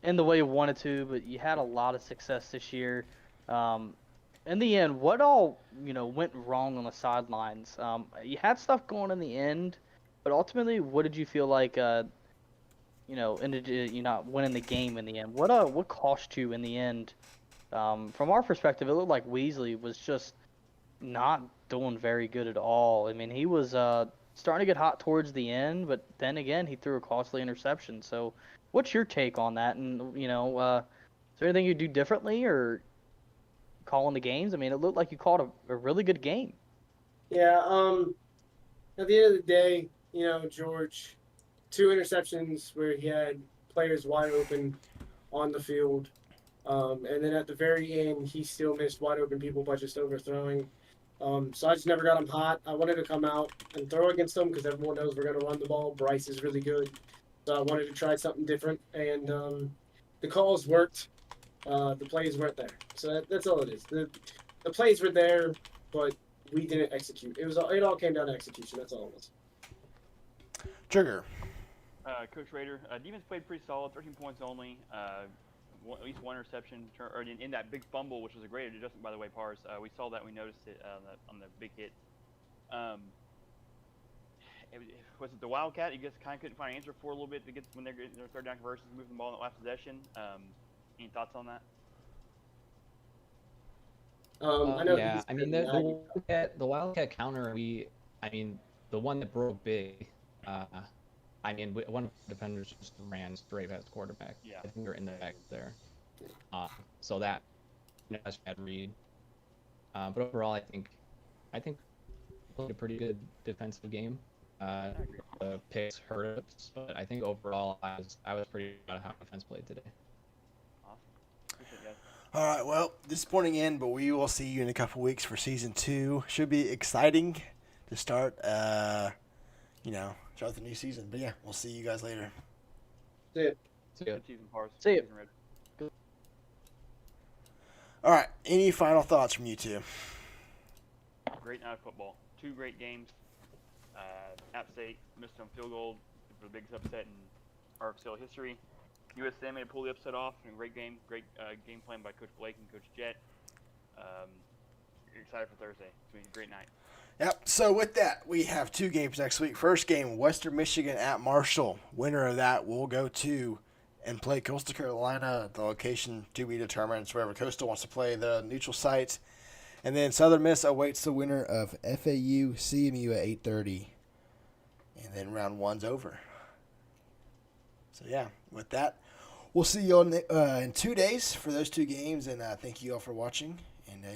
end the way you wanted to, but you had a lot of success this year. In the end, what all went wrong on the sidelines? You had stuff going in the end, but ultimately, what did you feel like? Ended you not winning the game in the end? What cost you in the end? From our perspective, it looked like Weasley was just not doing very good at all. I mean, he was starting to get hot towards the end, but then again, he threw a costly interception. So, what's your take on that? And is there anything you do differently or calling the games? I mean, it looked like you called a really good game. Yeah. At the end of the day, George, 2 interceptions where he had players wide open on the field. And then at the very end, he still missed wide open people by just overthrowing. So I just never got them hot. I wanted to come out and throw against them because everyone knows we're going to run the ball. Bryce is really good. So I wanted to try something different. And the calls worked. The plays weren't there. So that's all it is. The plays were there, but we didn't execute. It all came down to execution. That's all it was. Trigger. Coach Rader, defense played pretty solid, 13 points only. At least one interception, or in that big fumble, which was a great adjustment, by the way, Pars. We saw that, we noticed it on the big hit. Was it the Wildcat? You just kind of couldn't find an answer for a little bit to get when they're getting their third down conversions, moving the ball in that last possession. Any thoughts on that? I know. Yeah, I mean the Wildcat counter. I mean the one that broke big. I mean one of the defenders just ran straight past the quarterback. Yeah. I think we were in the back there. So that that's a bad read. But overall, I think we played a pretty good defensive game. The picks hurt us, but I think overall I was pretty proud of how defense played today. Awesome. Appreciate it, guys. All right, well, disappointing end, but we will see you in a couple weeks for season 2. Should be exciting to start, start the new season. But yeah, we'll see you guys later. See ya. See ya. Good season, Pars. See ya. Season red. All right, any final thoughts from you two? Great night of football. 2 great games. App State missed on field goal for the biggest upset in RFCL history. USM made to pull the upset off. And great game. Great game plan by Coach Blake and Coach Jet. Excited for Thursday. It's going to be a great night. Yep, so with that, we have 2 games next week. First game, Western Michigan at Marshall. Winner of that will go to and play Coastal Carolina. The location to be determined. It's wherever Coastal wants to play the neutral site. And then Southern Miss awaits the winner of FAU CMU at 8:30. And then round 1's over. So yeah, with that, we'll see you all in 2 days for those 2 games. And thank you all for watching. And yeah.